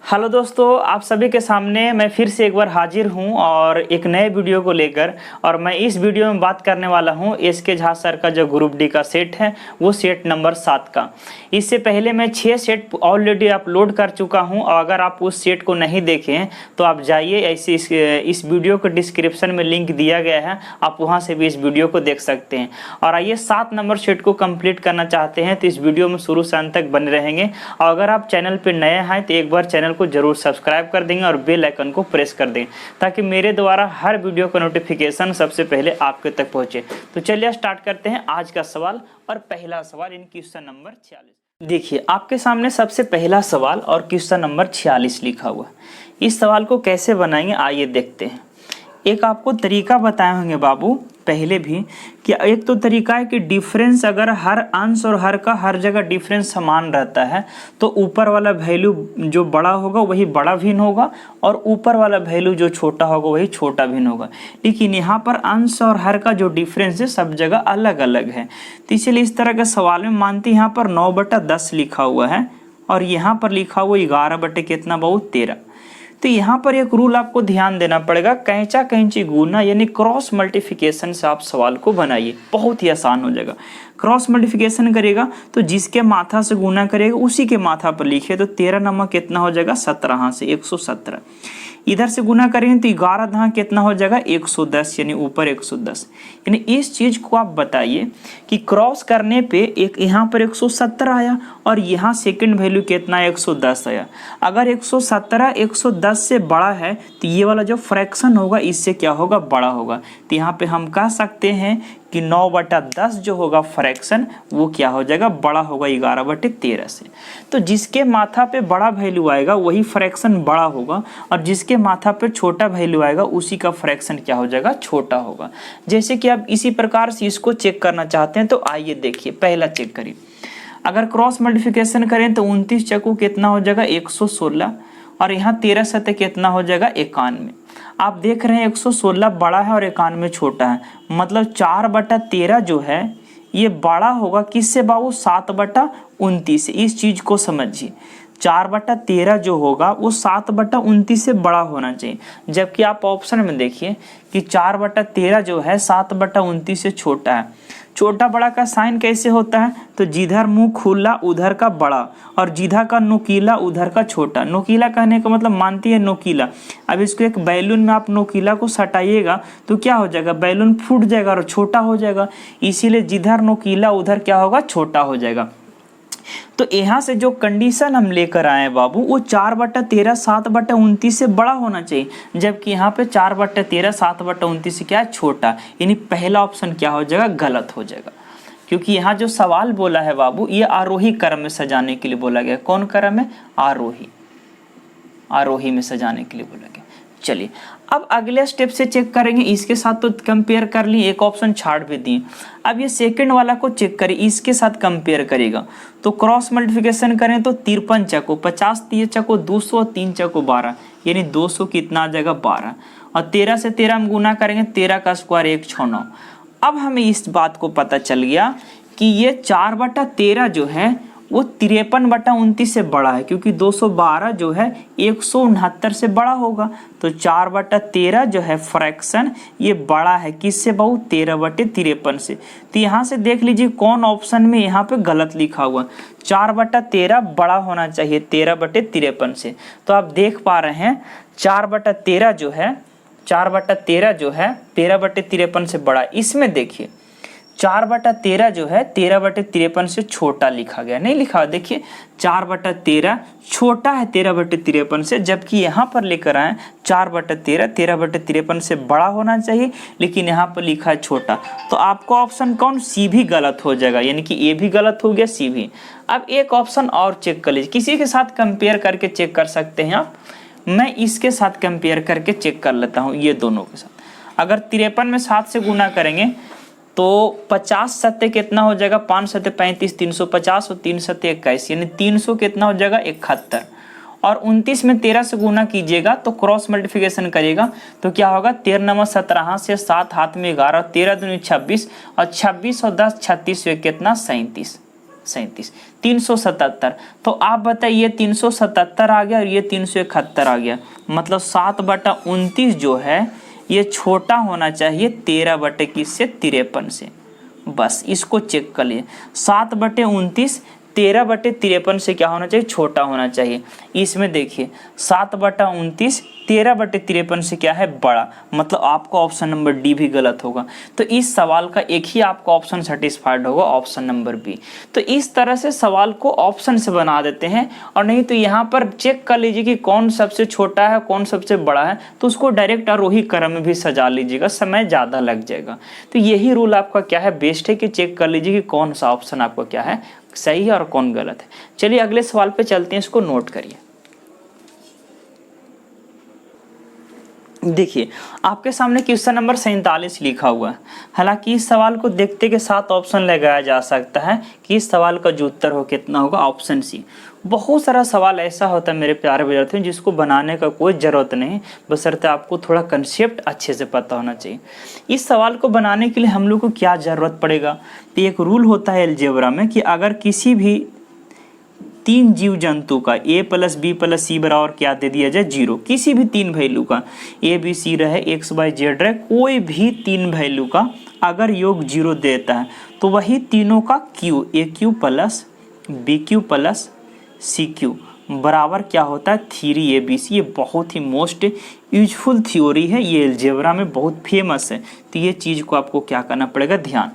Hello दोस्तों, आप सभी के सामने मैं फिर से एक बार हाजिर हूं और एक नए वीडियो को लेकर। और मैं इस वीडियो में बात करने वाला हूं एसके झा सर का जो ग्रुप डी का सेट है वो सेट नंबर 7 का। इससे पहले मैं 6 सेट ऑलरेडी अपलोड कर चुका हूं और अगर आप उस सेट को नहीं देखे हैं तो आप जाइए, ऐसे इस वीडियो को डिस्क्रिप्शन में लिंक दिया गया है, आप वहाँ से भी इस वीडियो को देख सकते हैं। और आइए 7 नंबर सेट को कंप्लीट करना चाहते हैं तो इस वीडियो में शुरू से अंत तक बने रहेंगे। और अगर आप चैनल पर नए हैं तो एक बार चैनल को जरूर सब्सक्राइब कर देंगे और बेल आइकन को प्रेस कर दें ताकि मेरे द्वारा हर वीडियो का नोटिफिकेशन सबसे पहले आपके तक पहुंचे। तो चलिए स्टार्ट करते हैं आज का सवाल। और पहला सवाल इन क्वेश्चन नंबर 46। देखिए आपके सामने सबसे पहला सवाल और क्वेश्चन नंबर 46 लिखा हुआ। इस सवाल को कैसे बनाएंगे आइए देखते हैं। एक आपको तरीका बताए होंगे बाबू पहले भी कि एक तो तरीका है कि डिफरेंस अगर हर अंश और हर का हर जगह डिफरेंस समान रहता है तो ऊपर वाला वैल्यू जो बड़ा होगा वही बड़ा भिन्न होगा और ऊपर वाला वैल्यू जो छोटा होगा वही छोटा भिन्न होगा। लेकिन यहाँ पर अंश और हर का जो डिफरेंस है सब जगह अलग अलग है। तो इसलिए इस तरह के सवाल में मानते यहाँ पर 9/10 लिखा हुआ है और यहाँ पर लिखा हुआ 11/13। तो यहाँ पर एक रूल आपको ध्यान देना पड़ेगा, कैंचा कैंची गुना यानी क्रॉस मल्टीप्लिकेशन से आप सवाल को बनाइए, बहुत ही आसान हो जाएगा। क्रॉस मल्टीप्लिकेशन करेगा तो जिसके माथा से गुना करेगा उसी के माथा पर लिखे, तो 13 नमक कितना हो जाएगा 17 से 117। इधर से गुना करेंगे तो 11 दहा कितना हो जाएगा 110 यानी ऊपर 110। यानी इस चीज को आप बताइए कि क्रॉस करने पे एक यहाँ पर 117 आया और यहाँ सेकंड वैल्यू कितना 110 आया। अगर 117 110 से बड़ा है तो ये वाला जो फ्रैक्शन होगा इससे क्या होगा बड़ा होगा। तो यहाँ पे हम कह सकते हैं कि 9/10 जो होगा फ्रैक्शन वो क्या हो जाएगा बड़ा होगा 11/13 से। तो जिसके माथा पे बड़ा वैल्यू आएगा वही फ्रैक्शन बड़ा होगा और जिसके माथा पे छोटा वैल्यू आएगा उसी का फ्रैक्शन क्या हो जाएगा छोटा होगा। जैसे कि आप इसी प्रकार से इसको चेक करना चाहते हैं तो आइए देखिए, पहला चेक करिए। अगर क्रॉस मल्टीप्लिकेशन करें तो 29 चक्कू कितना हो जाएगा 116 और यहाँ 13 सतह कितना हो जाएगा 91। आप देख रहे हैं 116 बड़ा है और 91 छोटा है, मतलब 4/13 जो है ये बड़ा होगा किससे बाबू 7/29 से। इस चीज को समझिए, 4/13 जो होगा वो 7/29 से बड़ा होना चाहिए। जबकि आप ऑप्शन में देखिए कि 4/13 जो है 7/29 से छोटा है। छोटा बड़ा का साइन कैसे होता है, तो जिधर मुंह खुला उधर का बड़ा और जिधर का नोकीला उधर का छोटा। नोकीला कहने का मतलब मानती है नोकीला। अब इसको एक बैलून में आप नोकीला को सटाइएगा तो क्या हो जाएगा बैलून फूट जाएगा और छोटा हो जाएगा। इसीलिए जिधर नोकीला उधर क्या होगा छोटा हो जाएगा। तो यहाँ से जो कंडीशन हम लेकर आए बाबू वो 4/13 7/29 से बड़ा होना चाहिए, जबकि यहाँ पे 4/13 7/29 से क्या है छोटा। यानी पहला ऑप्शन क्या हो जाएगा गलत हो जाएगा, क्योंकि यहाँ जो सवाल बोला है बाबू ये आरोही क्रम में सजाने के लिए बोला गया। कौन क्रम है आरोही में सजाने के लिए बोला गया। चलिए अब अगले स्टेप से चेक करेंगे। इसके साथ तो कंपेयर कर लिए, एक ऑप्शन छाड़ भी दिए। अब ये सेकंड वाला को चेक करें, इसके साथ कंपेयर करेगा तो क्रॉस मल्टीप्लिकेशन करें तो 53 चक्को 50 3 चक्को 200 3 चक्को 12 यानी 200 कितना आ जाएगा 12 और 13 से 13 हम गुना करेंगे 13 का स्क्वायर 169। अब हमें इस बात को पता चल गया कि ये 4/13 जो है वो 53/29 से बड़ा है, क्योंकि 212 जो है 169 से बड़ा होगा। तो 4/13 जो है फ्रैक्शन ये बड़ा है किससे बहु 13/53 से। तो यहाँ से देख लीजिए कौन ऑप्शन में यहाँ पे गलत लिखा हुआ। 4/13 बड़ा होना चाहिए 13/53 से। तो आप देख पा रहे हैं 4/13 जो है 13/53 से बड़ा। इसमें देखिए 4/13 जो है 13/53 से छोटा लिखा गया, नहीं लिखा। देखिए 4/13 छोटा है 13/53 से, जबकि यहाँ पर लेकर आए 4/13 13/53 से बड़ा होना चाहिए, लेकिन यहाँ पर लिखा है छोटा। तो आपका ऑप्शन कौन सी भी गलत हो जाएगा, यानी कि ए भी गलत हो गया सी भी। अब एक ऑप्शन और चेक कर लीजिए, किसी के साथ कंपेयर करके चेक कर सकते हैं आप। मैं इसके साथ कंपेयर करके चेक कर लेता हूँ, ये दोनों के साथ। अगर 53 में 7 से गुना करेंगे तो 50 सत्ते कितना हो जाएगा 5 सत्ते 35 350 और 3 सत्ते 21 यानी 300 कितना हो जाएगा 71। और 29 में 13 से गुना कीजिएगा तो क्रॉस मल्टीप्लिकेशन करिएगा तो क्या होगा 13 नंबर 17 से 7 हाथ में 11 13 दूनी 26 और 26 और 10 36 कितना 37। 37, 377। तो आप बताइए 377 आ गया और ये 371 आ गया, मतलब 7/29 जो है ये छोटा होना चाहिए 13/53 से। बस इसको चेक कर लिए, 7/29 13/53 से क्या होना चाहिए, छोटा होना चाहिए। इसमें देखिए 7/29 13/53 से क्या है, बड़ा, मतलब आपका ऑप्शन नंबर डी भी गलत होगा। तो इस सवाल का एक ही आपका ऑप्शन सेटिस्फाइड होगा, ऑप्शन नंबर बी। तो इस तरह से सवाल को ऑप्शन से बना देते हैं, और नहीं तो यहाँ पर चेक कर लीजिए कि कौन सबसे छोटा है कौन सबसे बड़ा है, तो उसको डायरेक्ट आरोही क्रम में भी सजा लीजिएगा, समय ज़्यादा लग जाएगा। तो यही रूल आपका क्या है, बेस्ट है कि चेक कर लीजिए कि कौन सा ऑप्शन आपका क्या है सही है और कौन गलत है। चलिए अगले सवाल पे चलते हैं, इसको नोट करिए। देखिए आपके सामने क्वेश्चन नंबर 47 लिखा हुआ है। हालांकि इस सवाल को देखते के साथ ऑप्शन लगाया जा सकता है कि इस सवाल का जो उत्तर हो कितना होगा, ऑप्शन सी। बहुत सारा सवाल ऐसा होता है मेरे प्यारे विद्यार्थियों जिसको बनाने का कोई ज़रूरत नहीं, बशर्ते आपको थोड़ा कंसेप्ट अच्छे से पता होना चाहिए। इस सवाल को बनाने के लिए हम लोग को क्या ज़रूरत पड़ेगा, तो एक रूल होता है अलजेब्रा में कि अगर किसी भी 3 जीव जंतु का a + b + c बराबर क्या दे दिया जाए, 0, किसी भी 3 वैल्यू का a b c रहे, x y z रहे, कोई भी 3 वैल्यू का अगर योग 0 देता है तो वही तीनों का q, a q + b q + c q बराबर क्या होता है, 3abc। ये बहुत ही मोस्ट यूजफुल थ्योरी है, ये अलजेब्रा में बहुत फेमस है। तो ये चीज़ को आपको क्या करना पड़ेगा, ध्यान।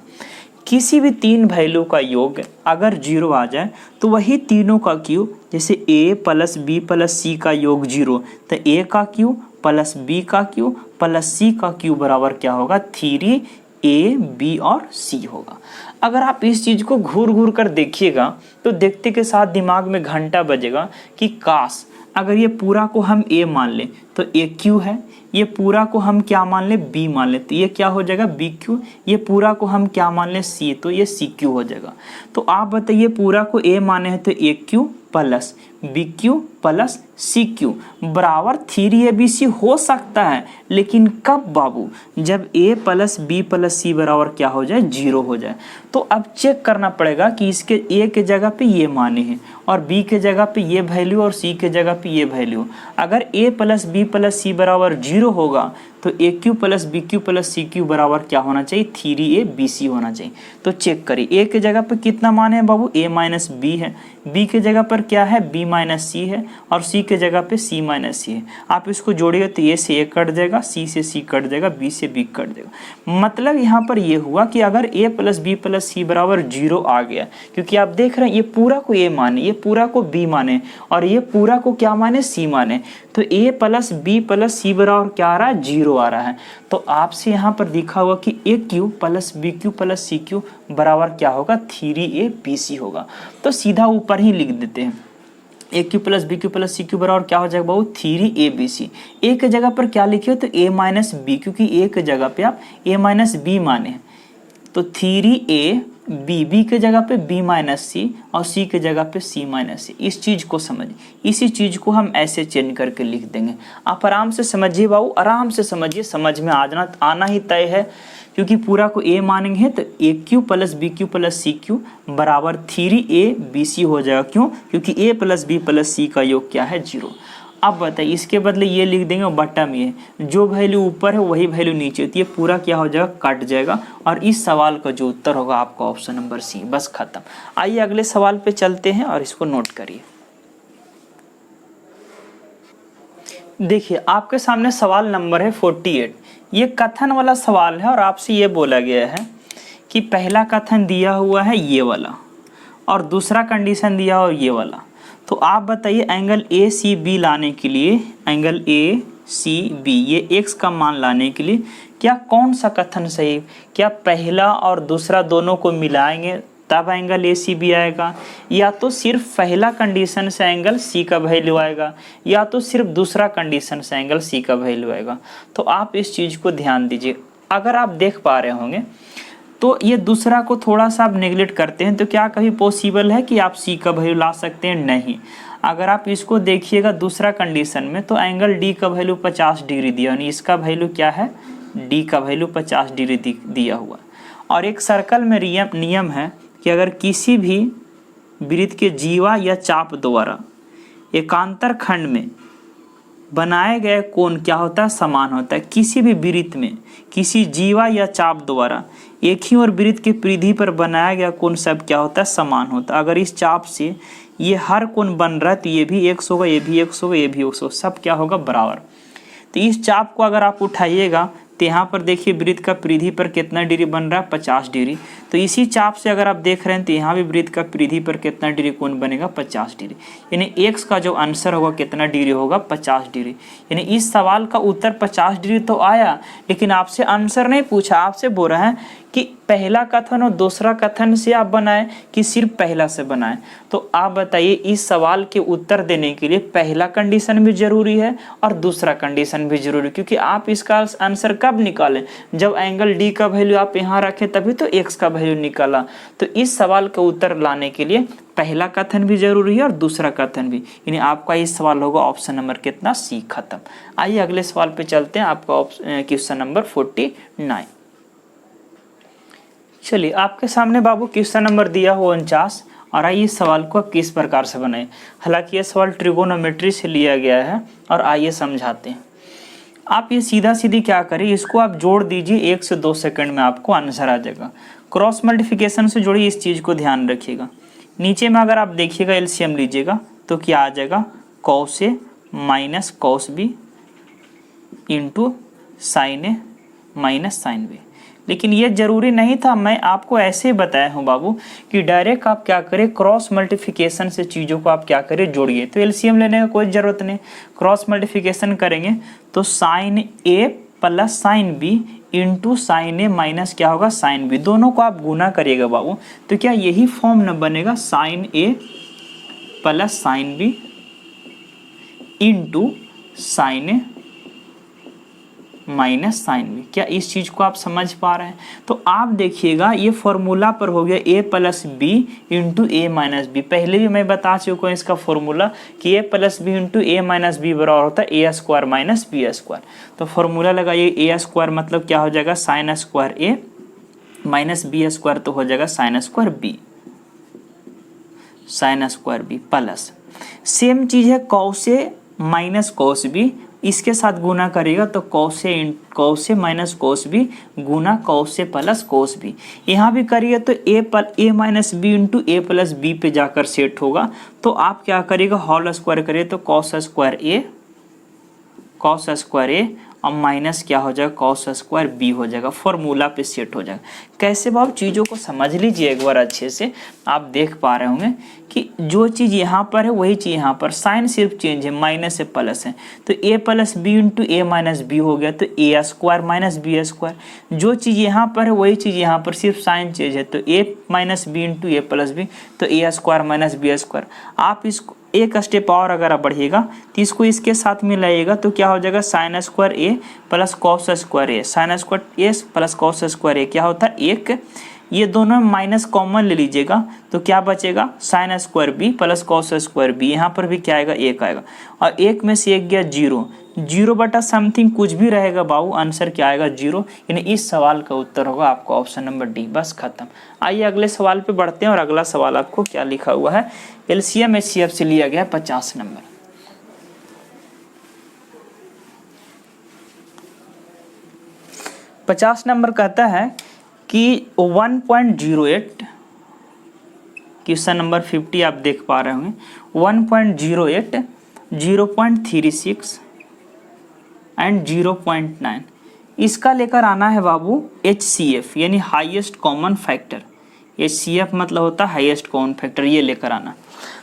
किसी भी 3 वैल्यू का योग अगर 0 आ जाए तो वही तीनों का q, जैसे a + b + c का योग 0, तो a का q + b का q + c का q बराबर क्या होगा, 3a b और c होगा। अगर आप इस चीज़ को घूर घूर कर देखिएगा तो देखते के साथ दिमाग में घंटा बजेगा कि काश अगर ये पूरा को हम a मान लें तो a q है, ये पूरा को हम क्या मान लें, b मान लें, तो ये क्या हो जाएगा, b q। ये पूरा को हम क्या मान लें, c, तो ये c q हो जाएगा। तो आप बताइए पूरा को a माने हैं तो a q + b q + c q बराबर 3abc हो सकता है, लेकिन कब बाबू, जब a + b + c बराबर क्या हो जाए, 0 हो जाए। तो अब चेक करना पड़ेगा कि इसके a के जगह पे ये माने हैं और b के जगह पे ये वैल्यू और c के जगह पे ये वैल्यू। अगर a + b + c बराबर 0 होगा तो a q + b q + c q बराबर क्या होना चाहिए, 3abc होना चाहिए। तो चेक करिए, a के जगह पे कितना मान है बाबू, a - b है, b के जगह पर क्या है, b - c है, और c के जगह पे c - c है। आप इसको जोड़िए तो a से a कट जाएगा, c से c कट जाएगा, b से b कट जाएगा। मतलब यहाँ पर ये हुआ कि अगर a + b + c बराबर 0 आ गया, क्योंकि आप देख रहे हैं ये पूरा को a माने, ये पूरा को b माने और ये पूरा को क्या माने, c माने, तो a + b + c बराबर क्या आ रहा है, 0 आ रहा है। तो आपसे यहाँ पर दिखा हुआ कि a q + b q + c q बराबर क्या होगा, 3abc होगा। तो सीधा ऊपर ही लिख देते हैं, a q + b q + c q बराबर क्या हो जाएगा बाबू, 3abc। a के जगह पर क्या लिखे तो a - b, क्योंकि a के जगह पे आप a - b माने हैं, तो 3ab, b के जगह पे b - c और c के जगह पे c - c। इस चीज़ को समझिए, इसी चीज़ को हम ऐसे चेंज करके लिख देंगे। आप आराम से समझिए बाबू, आराम से समझिए, समझ में आना ही तय है, क्योंकि पूरा को a मानेंगे तो a q + b q + c q बराबर 3abc हो जाएगा। क्यों, क्योंकि a + b + c का योग क्या है, 0। अब बताइए इसके बदले ये लिख देंगे बट्टा में, जो वैल्यू ऊपर है वही वैल्यू नीचे, तो ये पूरा क्या हो जाएगा, कट जाएगा, और इस सवाल का जो उत्तर होगा आपका ऑप्शन नंबर सी। बस खत्म। आइए अगले सवाल पे चलते हैं और इसको नोट करिए। देखिए आपके सामने सवाल नंबर है 48। ये कथन वाला सवाल है और आपसे ये बोला गया है कि पहला कथन दिया हुआ है ये वाला और दूसरा कंडीशन दिया हुआ ये वाला। तो आप बताइए एंगल ए सी बी लाने के लिए, एंगल ए सी बी ये x का मान लाने के लिए क्या कौन सा कथन सही, क्या पहला और दूसरा दोनों को मिलाएंगे तब एंगल ए सी बी आएगा, या तो सिर्फ पहला कंडीशन से एंगल सी का वैल्यू आएगा, या तो सिर्फ दूसरा कंडीशन से एंगल सी का वैल्यू आएगा। तो आप इस चीज़ को ध्यान दीजिए। अगर आप देख पा रहे होंगे तो ये दूसरा को थोड़ा सा आप नेगलेक्ट करते हैं, तो क्या कभी पॉसिबल है कि आप सी का वैल्यू ला सकते हैं, नहीं। अगर आप इसको देखिएगा दूसरा कंडीशन में तो एंगल डी का वैल्यू 50 डिग्री दिया, यानी इसका वैल्यू क्या है, डी का वैल्यू 50 डिग्री दिया हुआ। और एक सर्कल में नियम है कि अगर किसी भी वृत्त के जीवा या चाप द्वारा एकांतर खंड में बनाए गए कोण क्या होता है, समान होता है। किसी भी वृत्त में किसी जीवा या चाप द्वारा एक ही और वृत्त की परिधि पर बनाया गया कोण सब क्या होता है, समान होता है। अगर इस चाप से ये हर कोण बन रहा है तो ये भी x होगा, ये भी x होगा, ये भी x होगा, सब क्या होगा, बराबर। तो इस चाप को अगर आप उठाइएगा तो यहाँ पर देखिए वृत्त का परिधि पर कितना डिग्री बन रहा है, 50 डिग्री। तो इसी चाप से अगर आप देख रहे हैं तो यहाँ भी वृत्त का परिधि पर कितना डिग्री कोण बनेगा, 50 डिग्री। यानी x का जो आंसर होगा कितना डिग्री होगा, 50 डिग्री। यानी इस सवाल का उत्तर 50 डिग्री तो आया, लेकिन आपसे आंसर नहीं पूछा, आपसे बोल रहा है कि पहला कथन और दूसरा कथन से आप बनाएं कि सिर्फ पहला से बनाएं। तो आप बताइए इस सवाल के उत्तर देने के लिए पहला कंडीशन भी जरूरी है और दूसरा कंडीशन भी जरूरी है, क्योंकि आप इसका आंसर कब निकालें, जब एंगल डी का वैल्यू आप यहाँ रखें तभी तो एक्स का वैल्यू निकाला। तो इस सवाल का उत्तर लाने के लिए पहला कथन भी जरूरी है और दूसरा कथन भी, यानी आपका इस सवाल होगा ऑप्शन नंबर कितना, सी, खत्म। आइए अगले सवाल पे चलते हैं, आपका क्वेश्चन नंबर 49। चलिए आपके सामने बाबू क्वेश्चन नंबर दिया हो 49, और आइए इस सवाल को आप किस प्रकार से बनाएं। हालांकि यह सवाल ट्रिगोनोमेट्री से लिया गया है और आइए समझाते हैं। आप ये सीधा सीधी क्या करें, इसको आप जोड़ दीजिए, 1 से 2 सेकंड में आपको आंसर आ जाएगा। क्रॉस मल्टीप्लिकेशन से जोड़िए, इस चीज़ को ध्यान रखिएगा। नीचे में अगर आप देखिएगा एलसीएम लीजिएगा तो क्या आ जाएगा, cos A minus cos B into sine A minus sine B. लेकिन ये जरूरी नहीं था, मैं आपको ऐसे ही बताया हूँ बाबू कि डायरेक्ट आप क्या करें, क्रॉस मल्टीप्लिकेशन से चीज़ों को आप क्या करें, जोड़िए। तो एलसीएम लेने का कोई ज़रूरत नहीं, क्रॉस मल्टीप्लिकेशन करेंगे तो sine A plus sine B into sine A minus क्या होगा, साइन बी। दोनों को आप गुना करिएगा बाबू, तो क्या यही फॉर्म न बनेगा, sine A plus sine B into sine A minus sine B. क्या इस चीज़ को आप समझ पा रहे हैं? तो आप देखिएगा ये फॉर्मूला पर हो गया a plus B into A minus B. पहले भी मैं बता चुका हूँ इसका फॉर्मूला कि a plus B into A minus B बराबर होता है A square minus B square. तो फॉर्मूला लगाइए, ए स्क्वायर मतलब क्या हो जाएगा, sine square A minus B square तो हो जाएगा sine square B, sine square B plus same चीज़ है cos A minus cos B, इसके साथ गुना करेगा तो cos A minus cos B गुना cos A plus cos B. यहाँ भी करिए तो ए माइनस बी इंटू ए प्लस बी पे जाकर सेट होगा। तो आप क्या करिएगा, होल स्क्वायर करिए तो कॉस स्क्वायर ए और माइनस क्या हो जाएगा, कॉस स्क्वायर बी हो जाएगा, फॉर्मूला पे सेट हो जाएगा। कैसे बाबू, चीज़ों को समझ लीजिए एक बार अच्छे से। आप देख पा रहे होंगे कि जो चीज़ यहाँ पर है वही चीज़ यहाँ पर, साइन सिर्फ चेंज है, माइनस से प्लस है, तो ए plus B into A minus B हो गया, तो ए स्क्वायर माइनस बी स्क्वायर। जो चीज़ यहाँ पर है वही चीज़ यहाँ पर, सिर्फ साइन चेंज है, तो ए माइनस बी इंटू ए प्लस बी, तो ए स्क्वायर माइनस बी स्क्वायर। आप इसको एक स्टेप और अगर आप बढ़िएगा तो इसको इसके साथ मिलाइएगा तो क्या हो जाएगा, साइन स्क्वायर ए प्लस कॉस स्क्वायर ए, साइन स्क्वायर ए प्लस कॉस स्क्वायर ए क्या होता है, एक। ये दोनों माइनस कॉमन ले लीजिएगा तो क्या बचेगा, sine square B plus cos square B. यहाँ पर भी क्या आएगा, एक आएगा, और एक में से एक गया जीरो, जीरो बटा समथिंग कुछ भी रहेगा बाबू, आंसर क्या आएगा, जीरो। यानी इस सवाल का उत्तर होगा आपका ऑप्शन नंबर डी, बस खत्म। आइए अगले सवाल पे बढ़ते हैं, और अगला सवाल आपको क्या लिखा हुआ है, एलसीएम एचसीएफ से लिया गया 50 नंबर। पचास नंबर कहता है कि 1.08, क्वेश्चन नंबर 50 आप देख पा रहे होंगे, 1.08, 0.36 एंड 0.9, इसका लेकर आना है बाबू HCF यानी हाईएस्ट कॉमन फैक्टर। HCF मतलब होता है हाईएस्ट कॉमन फैक्टर, ये लेकर आना।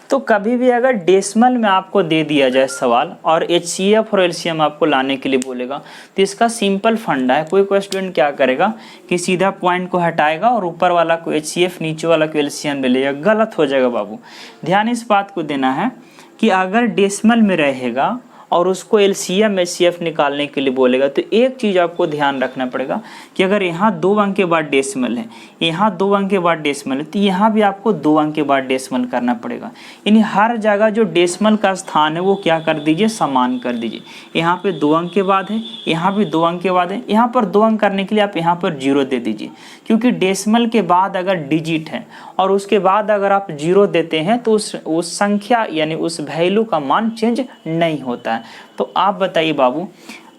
तो कभी भी अगर डेसिमल में आपको दे दिया जाए सवाल और HCF और LCM आपको लाने के लिए बोलेगा तो इसका सिंपल फंडा है, कोई स्टूडेंट क्या करेगा कि सीधा पॉइंट को हटाएगा और ऊपर वाला को HCF नीचे वाला को LCM ले लेगा, गलत हो जाएगा बाबू। ध्यान इस बात को देना है कि अगर डेसिमल में रहेगा और उसको LCM HCF निकालने के लिए बोलेगा, तो एक चीज़ आपको ध्यान रखना पड़ेगा कि अगर यहाँ 2 अंक के बाद डेसिमल है, यहाँ 2 अंक के बाद डेसिमल है, तो यहाँ भी आपको 2 अंक के बाद डेसिमल करना पड़ेगा। यानी हर जगह जो डेसिमल का स्थान है वो क्या कर दीजिए, समान कर दीजिए। यहाँ पे 2 अंक के बाद है, यहाँ भी 2 अंक के बाद है, यहाँ पर 2 अंक करने के लिए आप यहाँ पर 0 दे दीजिए, क्योंकि डेसिमल के बाद अगर डिजिट है और उसके बाद अगर आप 0 देते हैं तो उस संख्या यानी उस वैल्यू का मान चेंज नहीं होता है। तो आप बताइए बाबू,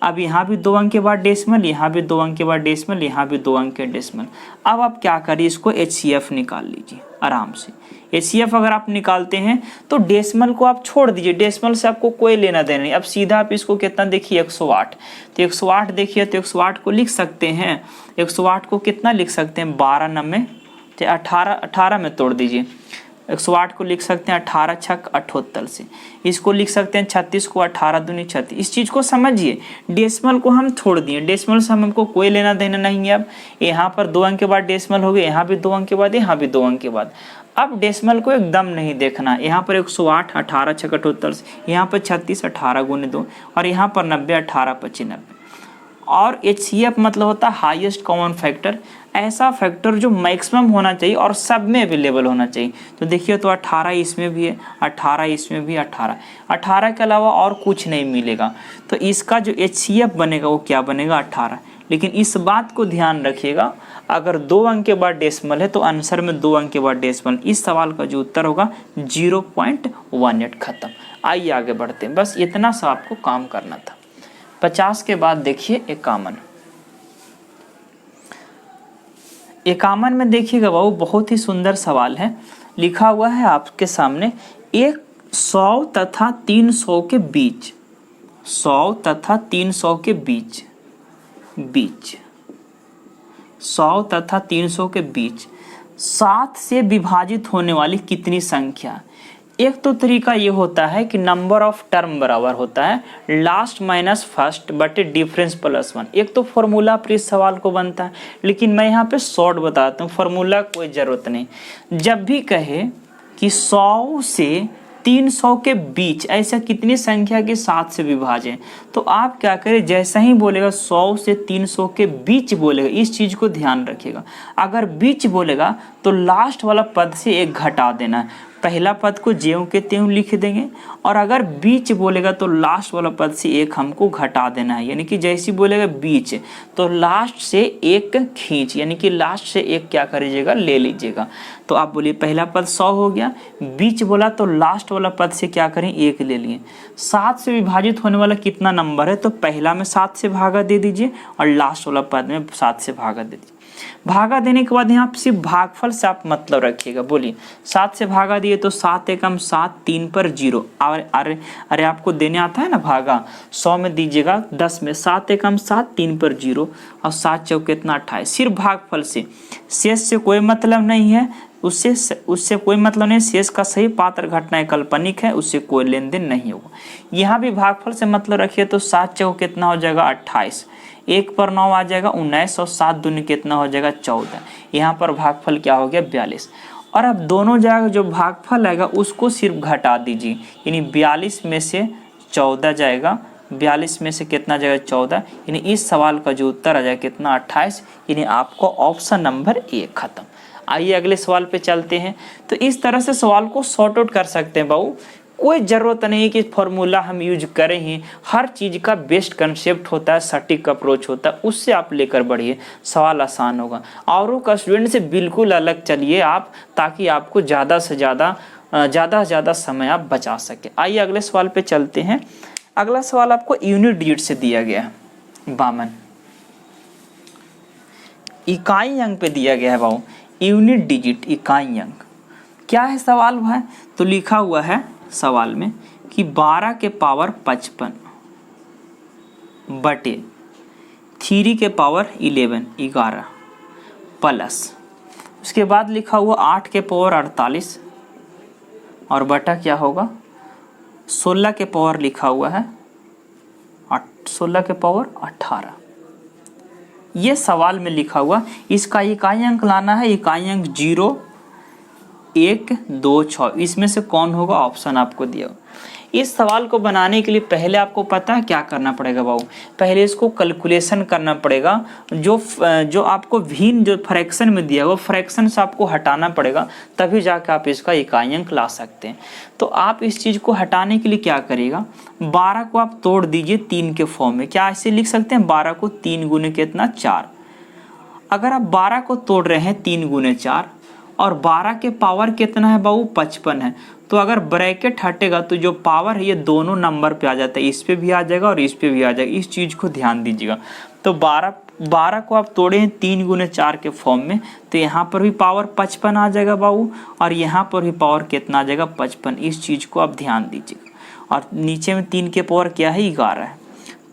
अब यहाँ भी 2 अंक के बाद डेसिमल, यहाँ भी 2 अंक के बाद डेसिमल, यहाँ भी 2 अंक के डेसिमल। अब आप क्या करिए, इसको HCF निकाल लीजिए आराम से। HCF अगर आप निकालते हैं तो डेसिमल को आप छोड़ दीजिए, डेसिमल से आपको कोई लेना देना नहीं। अब सीधा आप इसको कितना देखिए 108, तो 108 देखिए, तो 108 को लिख सकते हैं, 108 को कितना लिख सकते हैं, 12 9 18 में तोड़ दीजिए। 108 को लिख सकते हैं 18 छक 78 से, इसको लिख सकते हैं 36 को 18 दूनी 36। इस चीज़ को समझिए, डेसिमल को हम छोड़ दिए, डेसिमल से हमको कोई लेना देना नहीं है। अब यहाँ पर 2 अंक के बाद डेसिमल हो गए, यहाँ भी 2 अंक के बाद, यहाँ भी 2 अंक के बाद। अब डेसिमल को एकदम नहीं देखना, यहाँ पर 108 18 छक 78 से, यहाँ पर 36 18 गुने 2 और यहाँ पर 90 18 25 90। और HCF मतलब होता है हाईएस्ट कॉमन फैक्टर, ऐसा फैक्टर जो मैक्सिमम होना चाहिए और सब में अवेलेबल होना चाहिए। तो देखिए, तो 18 इसमें भी है, 18 इसमें भी, 18 के अलावा और कुछ नहीं मिलेगा। तो इसका जो HCF बनेगा वो क्या बनेगा, 18। लेकिन इस बात को ध्यान रखिएगा, अगर 2 अंक के बाद डेसिमल है तो आंसर में 2 अंक के बाद डेसिमल। इस सवाल का जो उत्तर होगा 0.18। खत्म। आइए आगे बढ़ते हैं, बस इतना सा आपको काम करना था। 50 के बाद देखिए 51। 51 में देखिएगा बाबू, बहुत ही सुंदर सवाल है। लिखा हुआ है आपके सामने, एक 100 तथा 300 के बीच, 100 तथा 300 के बीच 100 तथा 300 के बीच 7 से विभाजित होने वाली कितनी संख्या। एक तो तरीका ये होता है कि नंबर ऑफ टर्म बराबर होता है लास्ट माइनस फर्स्ट बटे डिफरेंस प्लस 1। एक तो फॉर्मूला पर इस सवाल को बनता है, लेकिन मैं यहाँ पे शॉर्ट बताता हूँ, फॉर्मूला कोई ज़रूरत नहीं। जब भी कहे कि 100 से 300 के बीच ऐसा कितनी संख्या के 7 से विभाजन, तो आप क्या करें, जैसा ही बोलेगा 100 से 300 के बीच बोलेगा, इस चीज़ को ध्यान रखिएगा। अगर बीच बोलेगा तो लास्ट वाला पद से 1 घटा देना है, पहला पद को ज्यों के त्यों लिख देंगे। और अगर बीच बोलेगा तो लास्ट वाला पद से 1 हमको घटा देना है, यानी कि जैसी बोलेगा बीच तो लास्ट से 1 खींच, यानी कि लास्ट से 1 क्या करिएगा, ले लीजिएगा। तो आप बोलिए पहला पद 100 हो गया, बीच बोला तो लास्ट वाला पद से क्या करें, 1 ले लिए। 7 से विभाजित होने वाला कितना नंबर है, तो पहला में 7 से भागा दे दीजिए और लास्ट वाला पद में 7 से भागा दे दीजिए। भागा देने के बाद यहाँ सिर्फ भागफल से आप मतलब रखिएगा। बोलिए 7 से भागा दिए तो 7 एकम 7, 3 पर 0। अरे आपको देने आता है ना भागा, 100 में दीजिएगा 10 में, 7 एकम 7, 3 पर 0 और 7 चौक कितना 28। सिर्फ भागफल से, शेष से कोई मतलब नहीं है, उससे कोई मतलब नहीं। शेष का सही पात्र घटना काल्पनिक है, उससे कोई लेन देन नहीं होगा। यहाँ भी भागफल से मतलब रखिए तो 7 चौक कितना हो जाएगा 28, 1 पर 9 आ जाएगा 19 और 7 दूनी कितना हो जाएगा 14। यहाँ पर भागफल क्या हो गया 42। और अब दोनों जगह जो भागफल आएगा उसको सिर्फ घटा दीजिए, यानी 42 में से 14 जाएगा, 42 में से कितना जाएगा 14, यानी इस सवाल का जो उत्तर आ जाएगा कितना 28, यानी आपको ऑप्शन नंबर ए। खत्म। आइए अगले सवाल पे चलते हैं। तो इस तरह से सवाल को सॉर्ट आउट कर सकते हैं बाबू, कोई ज़रूरत नहीं है कि फॉर्मूला हम यूज करें ही। हर चीज़ का बेस्ट कंसेप्ट होता है, सटीक अप्रोच होता है, उससे आप लेकर बढ़िए, सवाल आसान होगा। औरों का स्टूडेंट से बिल्कुल अलग चलिए आप, ताकि आपको ज़्यादा से ज़्यादा समय आप बचा सके। आइए अगले सवाल पे चलते हैं। अगला सवाल आपको यूनिट डिजिट से दिया गया है 52, इकाई अंक पे दिया गया है बाबू, यूनिट डिजिट इकाई अंक। क्या है सवाल भाई, तो लिखा हुआ है सवाल में कि 12 के पावर 55 बटे 3 के पावर 11 प्लस, उसके बाद लिखा हुआ 8 के पावर 48 और बटा क्या होगा 16 के पावर लिखा हुआ है 16 के पावर 18। ये सवाल में लिखा हुआ, इसका इकाई अंक लाना है, इकाई अंक 0 1 2 6, इसमें से कौन होगा, ऑप्शन आपको दिया। इस सवाल को बनाने के लिए पहले आपको पता है क्या करना पड़ेगा बाबू, पहले इसको कैलकुलेशन करना पड़ेगा। जो आपको भिन्न जो फ्रैक्शन में दिया है वो फ्रैक्शन से आपको हटाना पड़ेगा, तभी जाकर आप इसका इकाई अंक ला सकते हैं। तो आप इस चीज़ को हटाने के लिए क्या करिएगा, 12 को आप तोड़ दीजिए 3 के फॉर्म में। क्या ऐसे लिख सकते हैं, 12 को 3 गुने कितना 4। अगर आप 12 को तोड़ रहे हैं 3 गुने 4 और 12 के पावर कितना है बाबू 55 है, तो अगर ब्रैकेट हटेगा तो जो पावर है ये दोनों नंबर पे आ जाता है, इस पे भी आ जाएगा और इस पे भी आ जाएगा। इस चीज़ को ध्यान दीजिएगा। तो 12 को आप तोड़े हैं 3 गुने 4 के फॉर्म में, तो यहाँ पर भी पावर 55 आ जाएगा बाबू, और यहाँ पर भी पावर कितना आ जाएगा 55। इस चीज़ को आप ध्यान दीजिएगा। और नीचे में 3 के पावर क्या है 11 है,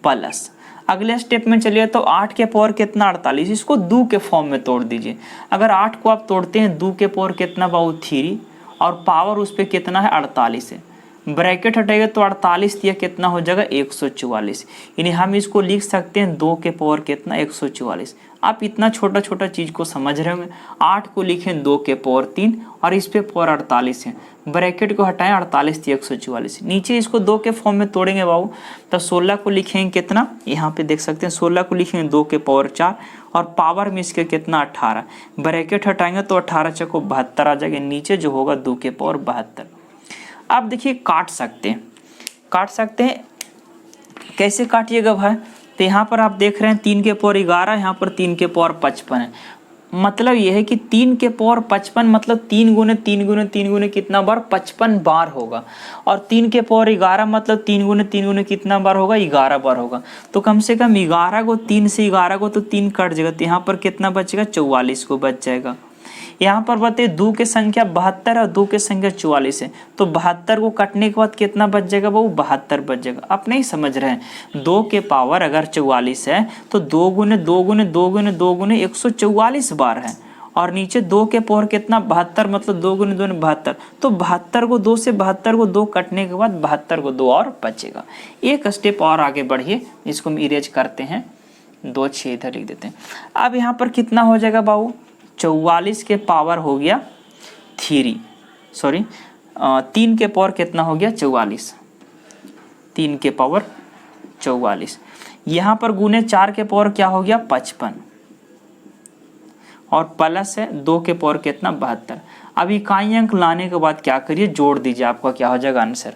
प्लस अगले स्टेप में चलिए तो 8 के पावर कितना 48, इसको 2 के फॉर्म में तोड़ दीजिए। अगर 8 को आप तोड़ते हैं 2 के पावर कितना बाबू 3, और पावर उस पर कितना है 48 है, ब्रैकेट हटेगा तो 48 दिया कितना हो जाएगा 144। यानी हम इसको लिख सकते हैं 2 के पावर कितना 144। आप इतना छोटा छोटा चीज़ को समझ रहे होंगे। 8 को लिखें 2 के पावर 3 और इस पे पावर 48 है, ब्रैकेट को हटाएं 48 दिया 144। नीचे इसको 2 के फॉर्म में तोड़ेंगे बाबू, तो 16 को लिखेंगे कितना, यहाँ पे देख सकते हैं 16 को लिखेंगे 2 के पावर 4 और पावर में इसके कितना 18, ब्रैकेट हटाएंगे तो 18 चको 72 आ जाएगा, नीचे जो होगा 2 के पावर 72। आप देखिए काट सकते हैं, कैसे काटिएगा भाई, तो यहाँ पर आप देख रहे हैं 3 के पावर 11, यहाँ पर 3 के पावर 55 है। मतलब ये है कि 3 के पावर 55 मतलब 3 गुने 3 गुने 3 गुने कितना बार 55 बार होगा, और 3 के पावर 11 मतलब 3 गुने 3 गुने कितना बार होगा 11 बार होगा। तो कम से कम 11 को 3 से 11 को तो 3 कट जाएगा, तो यहाँ पर कितना बचेगा 44 को बच जाएगा। यहाँ पर बताइए 2 की संख्या 72 और 2 की संख्या 44 है, तो 72 को कटने के बाद कितना बच जाएगा बाबू 72 बच जाएगा। आप नहीं समझ रहे हैं, 2 के पावर अगर 44 है तो 2 गुने 2 गुने 2 गुने 2 गुने 144 बार है, और नीचे 2 के पावर कितना 72 मतलब 2 गुने 2 72, तो 72 को 2 से 72 को 2 कटने के बाद 72 को 2 और बचेगा। एक स्टेप और आगे बढ़िए, इसको हम इरेज करते हैं, 2 6 इधर लिख देते हैं। अब यहाँ पर कितना हो जाएगा बाबू 44 के पावर हो गया 3 के पावर कितना हो गया 44, 3 के पावर 44। यहाँ पर गुने 4 के पावर क्या हो गया 55, और प्लस है 2 के पावर कितना 72। अब इकाई अंक लाने के बाद क्या करिए जोड़ दीजिए, आपका क्या हो जाएगा आंसर।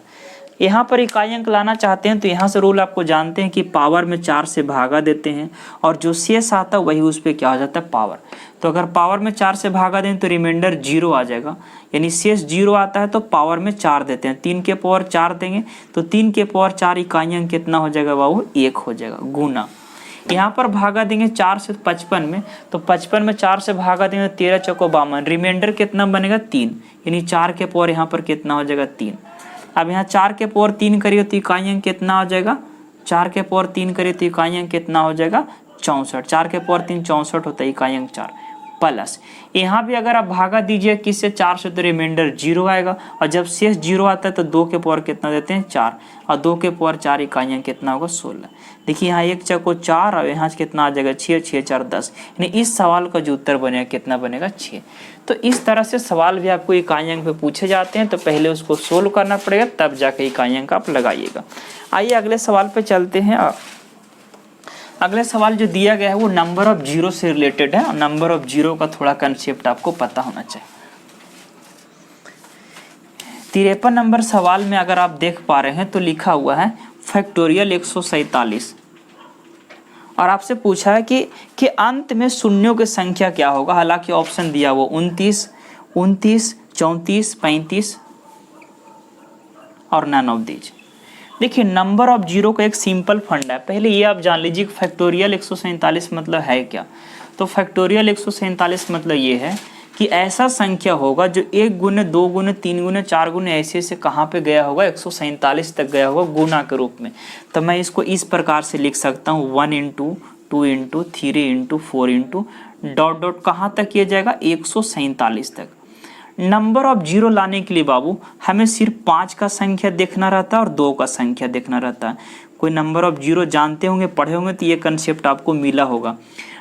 यहाँ पर इकाई अंक लाना चाहते हैं तो यहाँ से रूल आपको जानते हैं कि पावर में 4 से भागा देते हैं, और जो शेष आता है वही उस पर क्या हो जाता है पावर। तो अगर पावर में 4 से भागा दें तो रिमाइंडर 0 आ जाएगा, यानी शेष 0 आता है तो पावर में 4 देते हैं, 3 के पावर 4 देंगे तो 3 के पावर 4 इकाई अंक कितना हो जाएगा बाबू 1 हो जाएगा, गुना। यहाँ पर भागा देंगे 4 से 55 में, तो 55 में 4 से भागा देंगे 13 चौको 52, रिमाइंडर कितना बनेगा 3, यानी 4 के पावर यहाँ पर कितना हो जाएगा 3। अब यहाँ 4 के पावर 3 करिए तो इकाई अंक कितना हो जाएगा, 4 के पावर 3 करिए तो इकाई अंक कितना हो जाएगा 64, 4 के पावर 3 64 होता है, इकाई अंक 4 प्लस। यहाँ भी अगर आप भागा दीजिए किससे 4 से तो रिमाइंडर 0 आएगा, और जब शेष 0 आता है तो 2 के पावर कितना देते हैं 4, और 2 के पावर 4 इकाई अंक कितना होगा 16। देखिए यहाँ 1 चौको 4 और यहाँ कितना आ जाएगा 6, 6 4 10, यानी इस सवाल का जो उत्तर बनेगा कितना बनेगा 6। तो इस तरह से सवाल भी आपको इकाई अंक पे पूछे जाते हैं, तो पहले उसको सोल्व करना पड़ेगा तब जाके इकाई अंक आप लगाइएगा। आइए अगले सवाल पे चलते हैं। अगले सवाल जो दिया गया है वो नंबर ऑफ जीरो से रिलेटेड है, और नंबर ऑफ जीरो का थोड़ा कंसेप्ट आपको पता होना चाहिए। 53 नंबर सवाल में अगर आप देख पा रहे हैं तो लिखा हुआ है फैक्टोरियल 147, और आपसे पूछा है कि अंत में शून्यों की संख्या क्या होगा। हालांकि ऑप्शन दिया वो 29, 29, 34, 35 और नन ऑफ दीज। देखिए नंबर ऑफ जीरो का एक सिंपल फंड है, पहले ये आप जान लीजिए फैक्टोरियल 147 मतलब है क्या। तो फैक्टोरियल 147 मतलब ये है कि ऐसा संख्या होगा जो 1 गुने 2 गुने 3 गुने 4 गुने ऐसे कहाँ पे गया होगा 147 तक गया होगा गुना के रूप में। तो मैं इसको इस प्रकार से लिख सकता हूँ 1 into 2 into 3 into 4 into dot dot कहाँ तक किया जाएगा 147 तक। नंबर ऑफ जीरो लाने के लिए बाबू हमें सिर्फ 5 का संख्या देखना रहता है और 2 का संख्या देखना रहता है। कोई नंबर ऑफ जीरो जानते होंगे, पढ़े होंगे तो ये कंसेप्ट आपको मिला होगा।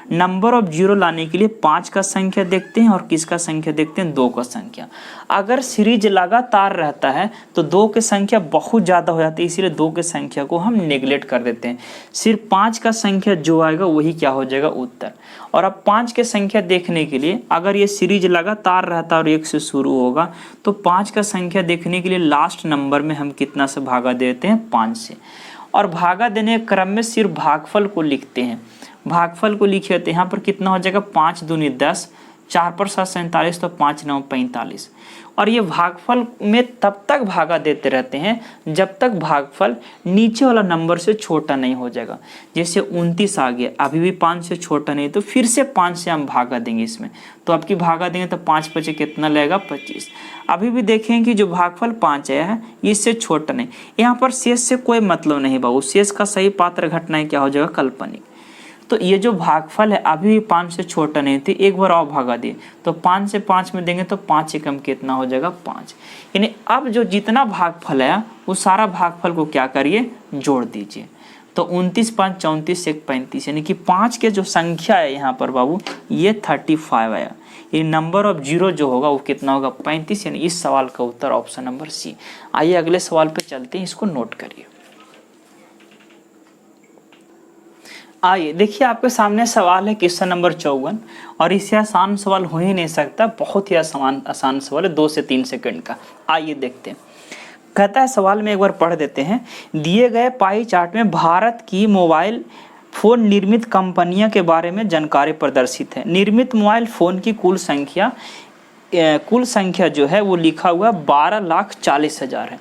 नंबर ऑफ जीरो लाने के लिए 5 का संख्या देखते हैं और किसका संख्या देखते हैं, 2 का संख्या। अगर सीरीज लगातार रहता है तो 2 की संख्या बहुत ज़्यादा हो जाती है, इसीलिए 2 की संख्या को हम नेगलेक्ट कर देते हैं। सिर्फ 5 का संख्या जो आएगा वही क्या हो जाएगा, उत्तर। और अब 5 के संख्या देखने के लिए अगर ये सीरीज लगातार रहता है और 1 से शुरू होगा तो 5 का संख्या देखने के लिए लास्ट नंबर में हम कितना से भागा देते हैं, 5 से। और भागा देने के क्रम में सिर्फ भागफल को लिखते हैं। भागफल को लिखे तो यहाँ पर कितना हो जाएगा, 5 दूनी 10, 4 पर 7 47, तो 5 9 45। और ये भागफल में तब तक भागा देते रहते हैं जब तक भागफल नीचे वाला नंबर से छोटा नहीं हो जाएगा। जैसे 29 आ गया, अभी भी 5 से छोटा नहीं, तो फिर से 5 से हम भागा देंगे इसमें, तो आपकी भागा देंगे तो 5 बचे कितना लगेगा, 25। अभी भी देखें कि जो भागफल 5 आया है इससे छोटा नहीं, यहाँ पर शेष से कोई मतलब नहीं बाबू, शेष का सही पात्र घटनाएं क्या हो जाएगा, काल्पनिक। तो ये जो भागफल है अभी भी 5 से छोटा नहीं थी, एक बार और भागा दिए तो 5 से 5 में देंगे तो 5 से कम कितना हो जाएगा, 5। यानी अब जो जितना भागफल है वो सारा भागफल को क्या करिए, जोड़ दीजिए। तो 29 5 34 1 35, यानी कि 5 के जो संख्या है यहाँ पर बाबू ये 35 आया। ये नंबर ऑफ जीरो जो होगा वो कितना होगा, 35। यानी इस सवाल का उत्तर ऑप्शन नंबर सी। आइए अगले सवाल पे चलते हैं, इसको नोट करिए। आइए देखिए आपके सामने सवाल है क्वेश्चन नंबर 54, और इससे आसान सवाल हो ही नहीं सकता, बहुत ही आसान सवाल है, 2 से 3 सेकंड का। आइए देखते हैं। कहता है सवाल में एक बार पढ़ देते हैं। दिए गए पाई चार्ट में भारत की मोबाइल फोन निर्मित कंपनियों के बारे में जानकारी प्रदर्शित है। निर्मित मोबाइल फोन की कुल संख्या जो है वो लिखा हुआ 12,40,000 है।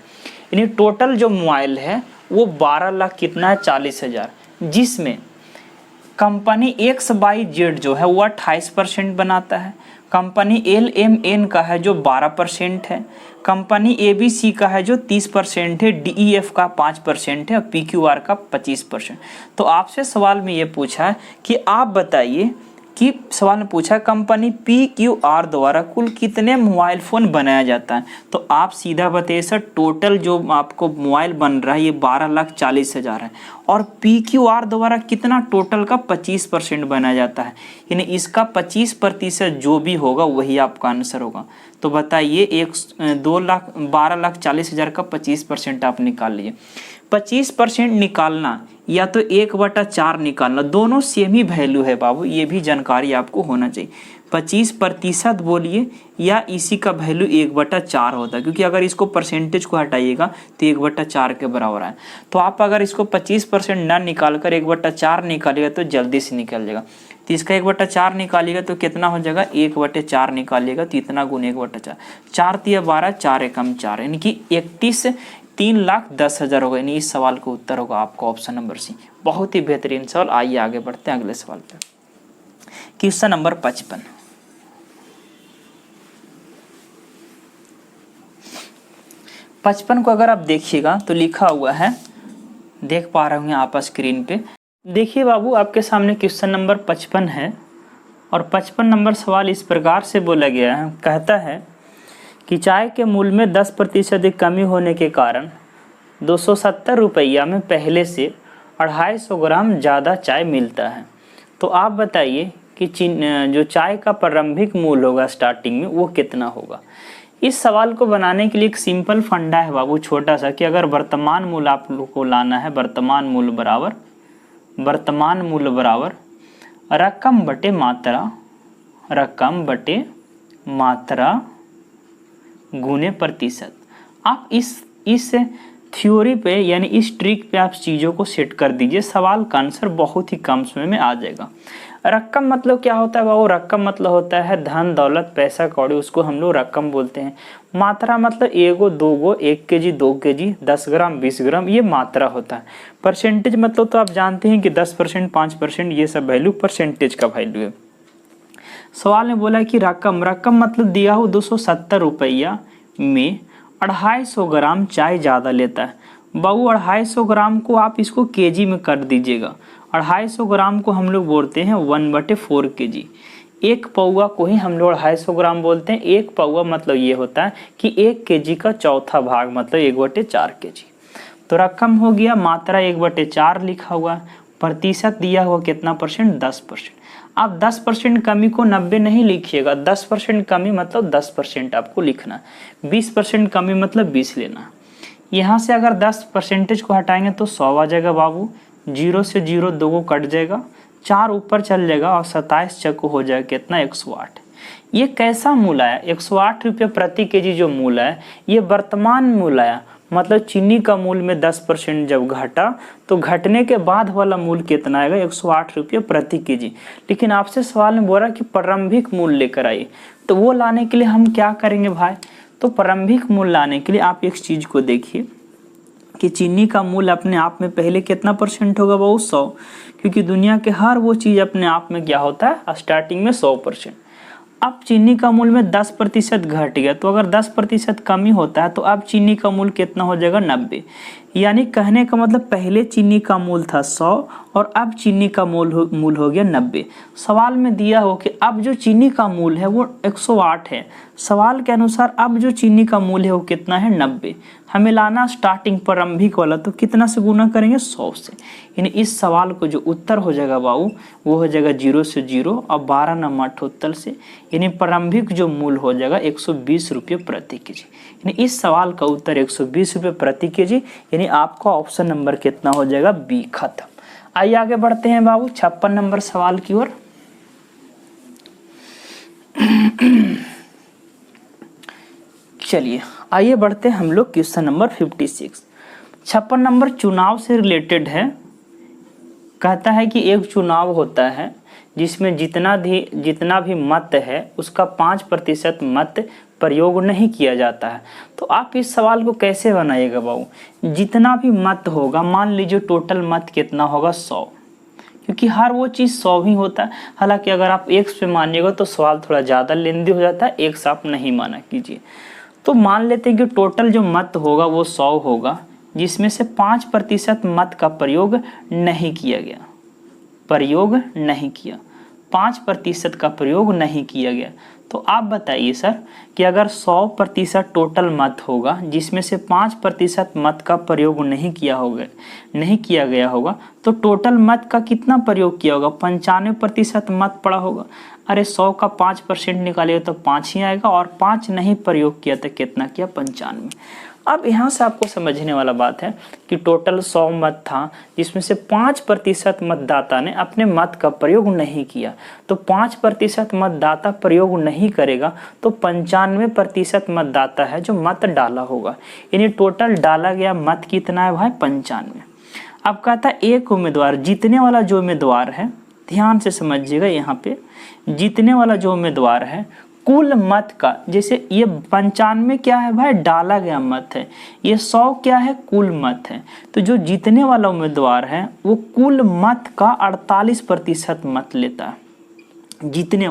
यानी टोटल जो मोबाइल है वो 12 लाख कितना है, 40,000, जिसमें कंपनी XYZ जो है वो 28% बनाता है, कंपनी LMN का है जो 12% है, कंपनी ABC का है जो 30% है, DEF का 5% है और PQR का 25%। तो आपसे सवाल में ये पूछा है कि आप बताइए कि सवाल में पूछा कंपनी PQR द्वारा कुल कितने मोबाइल फ़ोन बनाया जाता है। तो आप सीधा बताइए सर, टोटल जो आपको मोबाइल बन रहा है ये 12,40,000 है, और PQR द्वारा कितना, टोटल का 25% बनाया जाता है, यानी इसका 25% जो भी होगा वही आपका आंसर होगा। तो बताइए 12,40,000 का 25% आप निकाल लीजिए। 25% निकालना या तो 1/4 निकालना, दोनों सेम ही वैल्यू है बाबू, ये भी जानकारी आपको होना चाहिए। 25% बोलिए या इसी का वैल्यू 1/4 होता है, क्योंकि अगर इसको परसेंटेज को हटाइएगा तो 1/4 के बराबर है। तो आप अगर इसको 25% ना निकाल कर 1/4 निकालिएगा तो जल्दी से निकल जाएगा। तो इसका 1/4 निकालिएगा तो कितना हो जाएगा, 1/4 निकालिएगा तो इतना गुण 1/4, 4 तिया 12, 4 एकम 4, यानी कि 3,10,000 होगा। यानी इस सवाल का उत्तर होगा आपका ऑप्शन नंबर सी। बहुत ही बेहतरीन सवाल। आइए आगे बढ़ते हैं अगले सवाल पर। Question number 55। को अगर आप देखिएगा तो लिखा हुआ है, देख पा रहे होंगे आप स्क्रीन पे। देखिए बाबू आपके सामने क्वेश्चन नंबर 55 है, और 55 नंबर सवाल इस प्रकार से बोला गया है। कहता है कि चाय के मूल्य में 10% की कमी होने के कारण 270 रुपया में पहले से 250 ग्राम ज़्यादा चाय मिलता है। तो आप बताइए कि जो चाय का प्रारंभिक मूल्य होगा स्टार्टिंग में वो कितना होगा। इस सवाल को बनाने के लिए एक सिंपल फंडा है बाबू, छोटा सा, कि अगर वर्तमान मूल्य आप लोग को लाना है, वर्तमान मूल्य बराबर रकम बटे मात्रा गुने प्रतिशत। आप इस थ्योरी पे यानी इस ट्रिक पे आप चीज़ों को सेट कर दीजिए, सवाल का आंसर बहुत ही कम समय में आ जाएगा। रकम मतलब क्या होता है बाबू, रकम मतलब होता है धन दौलत पैसा कौड़ी, उसको हम लोग रकम बोलते हैं। मात्रा मतलब 1 2 1 kg 2 kg 10 ग्राम 20 ग्राम, ये मात्रा होता है। परसेंटेज मतलब तो आप जानते हैं कि 10% 5% ये सब वैल्यू परसेंटेज का वैल्यू है। सवाल में बोला कि रकम मतलब दिया हो 270 रुपया में 250 ग्राम चाय ज़्यादा लेता है। बाबू 250 ग्राम को आप इसको केजी में कर दीजिएगा। 250 ग्राम को हम लोग बोलते हैं 1/4 kg। एक पौवा को ही हम लोग 250 ग्राम बोलते हैं। एक पौवा मतलब ये होता है कि 1 kg का चौथा भाग मतलब 1/4 kg। तो रकम हो गया, मात्रा 1/4 लिखा हुआ, प्रतिशत दिया हुआ कितना परसेंट, 10%। आप 10% कमी को 90 नहीं लिखिएगा, 10% कमी मतलब 10% आपको लिखना, 20% कमी मतलब 20 लेना। यहाँ से अगर 10% को हटाएंगे तो 100 आ जाएगा बाबू, 0 से 0 2 को कट जाएगा, 4 ऊपर चल जाएगा और 27 चक्कू हो जाएगा कितना 108। ये कैसा मूल आया? 108 रुपये प्रति केजी जो मूल है ये वर्तमान मूल आया, मतलब चीनी का मूल में 10% जब घटा तो घटने के बाद वाला मूल कितना आएगा 108 रुपये प्रति केजी। लेकिन आपसे सवाल में बोल रहा कि प्रारंभिक मूल लेकर आइए, तो वो लाने के लिए हम क्या करेंगे भाई? तो प्रारंभिक मूल लाने के लिए आप एक चीज को देखिए कि चीनी का मूल अपने आप में पहले कितना % होगा बाबू 100, क्योंकि दुनिया के हर वो चीज अपने आप में क्या होता है स्टार्टिंग में 100%। अब चीनी का मूल में 10% घट गया, तो अगर 10% कमी होता है तो अब चीनी का मूल कितना हो जाएगा 90। यानी कहने का मतलब पहले चीनी का मूल था 100 और अब चीनी का मूल हो गया 90। सवाल में दिया हो कि अब जो चीनी का मूल है वो 108 है, सवाल के अनुसार अब जो चीनी का मूल है वो कितना है 90। हमें लाना स्टार्टिंग प्रारंभिक वाला, तो कितना से गुना करेंगे 100 से। यानी इस सवाल को जो उत्तर हो जाएगा बाबू वो हो जाएगा 0 से 0 और 12 नंबर टोटल से, यानी प्रारंभिक जो मूल हो जाएगा 120 रुपये प्रति केजी। यानी इस सवाल का उत्तर 120 रुपये प्रति केजी, यानी आपका ऑप्शन नंबर कितना हो जाएगा बी, खत्म। आइए आगे बढ़ते हैं बाबू 56 नंबर सवाल की ओर। चलिए आइए बढ़ते हैं हम लोग क्वेश्चन नंबर 56। 56 नंबर चुनाव से रिलेटेड है। कहता है कि एक चुनाव होता है जिसमें जितना भी मत है उसका 5% मत प्रयोग नहीं किया जाता है। तो आप इस सवाल को कैसे बनाइएगा बाबू? जितना भी मत होगा, मान लीजिए टोटल मत कितना होगा 100, क्योंकि हर वो चीज़ 100 ही होता है। हालांकि अगर आप 1 पे मानिएगा तो सवाल थोड़ा ज़्यादा लेंदी हो जाता है, 1 से आप नहीं माना कीजिए। तो मान लेते हैं कि टोटल जो मत होगा वो 100 होगा, जिसमें से 5% मत का प्रयोग नहीं किया गया, 5% का प्रयोग नहीं किया गया। तो आप बताइए सर कि अगर 100% टोटल मत होगा जिसमें से 5% मत का प्रयोग नहीं किया गया होगा, तो टोटल मत का कितना प्रयोग किया होगा? 95% मत पड़ा होगा। अरे 100 का 5% निकालिएगा तो 5 ही आएगा, और 5 नहीं प्रयोग किया तो कितना किया 95। अब यहाँ से आपको समझने वाला बात है कि टोटल 100 मत था जिसमें से 5% मतदाता ने अपने मत का प्रयोग नहीं किया, तो 5% मतदाता प्रयोग नहीं करेगा तो 95% मतदाता है जो मत डाला होगा, यानी टोटल डाला गया मत कितना है भाई 95। अब कहता है एक उम्मीदवार, जीतने वाला जो उम्मीदवार है, ध्यान से समझिएगा यहाँ पे, जीतने वाला जो उम्मीदवार है कुल मत का, जैसे ये 95 क्या है भाई डाला गया मत है, ये 100 क्या है कुल मत है। तो जो जीतने वाला उम्मीदवार है वो कुल मत का 48% मत लेता है। जीतने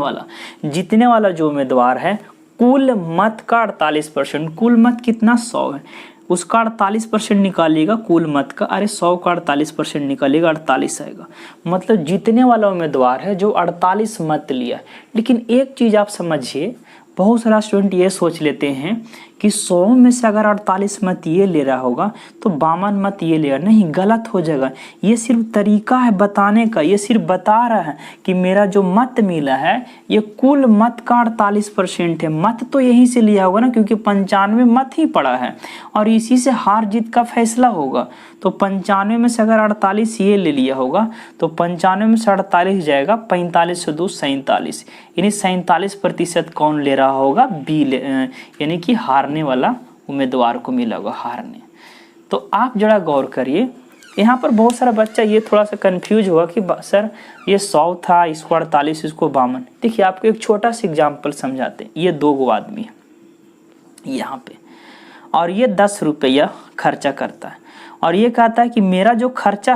वाला जो उम्मीदवार है कुल मत का 48%, कुल मत कितना 100 है, उसका 48% निकालिएगा कुल मत का। अरे 100 का 48% निकालिएगा 48 आएगा, मतलब जीतने वाला उम्मीदवार है जो 48 मत लिया। लेकिन एक चीज़ आप समझिए, बहुत सारा स्टूडेंट ये सोच लेते हैं कि 100 में से अगर 48 मत ये ले रहा होगा तो 52 मत ये लेगा। नहीं, गलत हो जाएगा। ये सिर्फ तरीका है बताने का, ये सिर्फ बता रहा है कि मेरा जो मत मिला है ये कुल मत का 48% है। मत तो यहीं से लिया होगा ना, क्योंकि 95 मत ही पड़ा है और इसी से हार जीत का फैसला होगा। तो 95 में से अगर 48 ये ले लिया होगा तो 95 में से 48 जाएगा, 45 से 2 47, यानी 47% कौन ले रहा होगा? बी, यानी कि हारने वाला उम्मीदवार को मिला होगा, हारने। तो आप जरा गौर करिए, यहाँ पर बहुत सारा बच्चा ये थोड़ा सा कंफ्यूज हुआ कि सर ये 100 था, इसको 48, इसको 52। देखिए आपको एक छोटा सा एग्जाम्पल समझाते हैं। ये 2 आदमी है यहाँ पे और ये 10 रुपया खर्चा करता है और ये कहता है कि मेरा जो खर्चा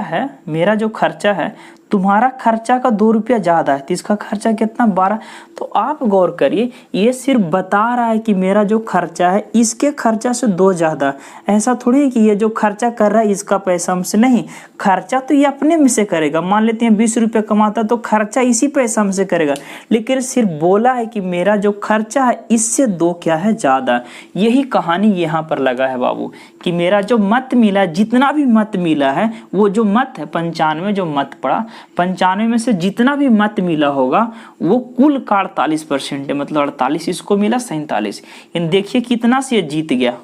है तुम्हारा खर्चा का 2 रुपया ज़्यादा है, तो इसका खर्चा कितना 12। तो आप गौर करिए, ये सिर्फ बता रहा है कि मेरा जो खर्चा है इसके खर्चा से 2 ज़्यादा। ऐसा थोड़ी है कि ये जो खर्चा कर रहा है इसका पैसा हमसे, नहीं, खर्चा तो ये अपने में से करेगा। मान लेते हैं 20 रुपये कमाता तो खर्चा इसी पैसा हमसे करेगा, लेकिन सिर्फ बोला है कि मेरा जो खर्चा है इससे 2 क्या है ज़्यादा। यही कहानी यहाँ पर लगा है बाबू कि मेरा जो मत मिला, जितना भी मत मिला है, वो जो मत है 95 जो मत पड़ा, 95 में से जितना भी मत मिला होगा वो कुल का 48% है, मतलब 48 इसको मिला, 47। इन देखिए कितना से जीत गया,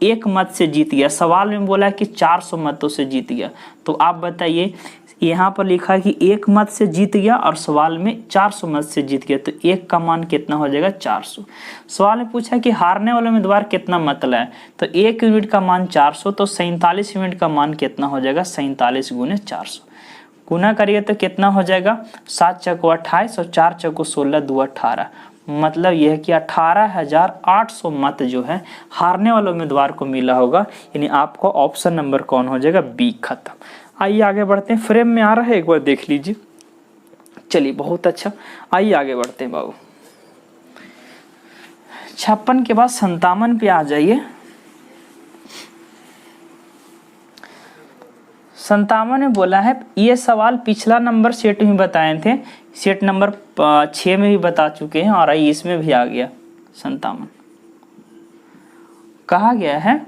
एक मत से जीत गया। सवाल में बोला है कि 400 मतों से जीत गया। तो आप बताइए, यहाँ पर लिखा है कि एक मत से जीत गया और सवाल में 400 मत से जीत गया, तो एक का मान कितना हो जाएगा, 400। सवाल में पूछा कि हारने वाला उम्मीदवार कितना मत लाए, तो 1 यूनिट का मान 400, तो 47 यूनिट का मान कितना हो जाएगा, 47 गुने 400। गुना करिए तो कितना हो जाएगा, 7 चौको 28 और 4 चौको 16, 2 18। मतलब यह है कि 18,800 मत जो है हारने वाले उम्मीदवार को मिला होगा। यानी आपको ऑप्शन नंबर कौन हो जाएगा, बी, खत्म। आइए आगे बढ़ते हैं। फ्रेम में आ रहा है, एक बार देख लीजिए। चलिए बहुत अच्छा, आइए आगे बढ़ते हैं बाबू। 56 के बाद 57 पे आ जाइए। 57 में बोला है, ये सवाल पिछला नंबर सेट में बताए थे, सेट नंबर 6 में भी बता चुके हैं और इसमें भी आ गया। 57 कहा गया है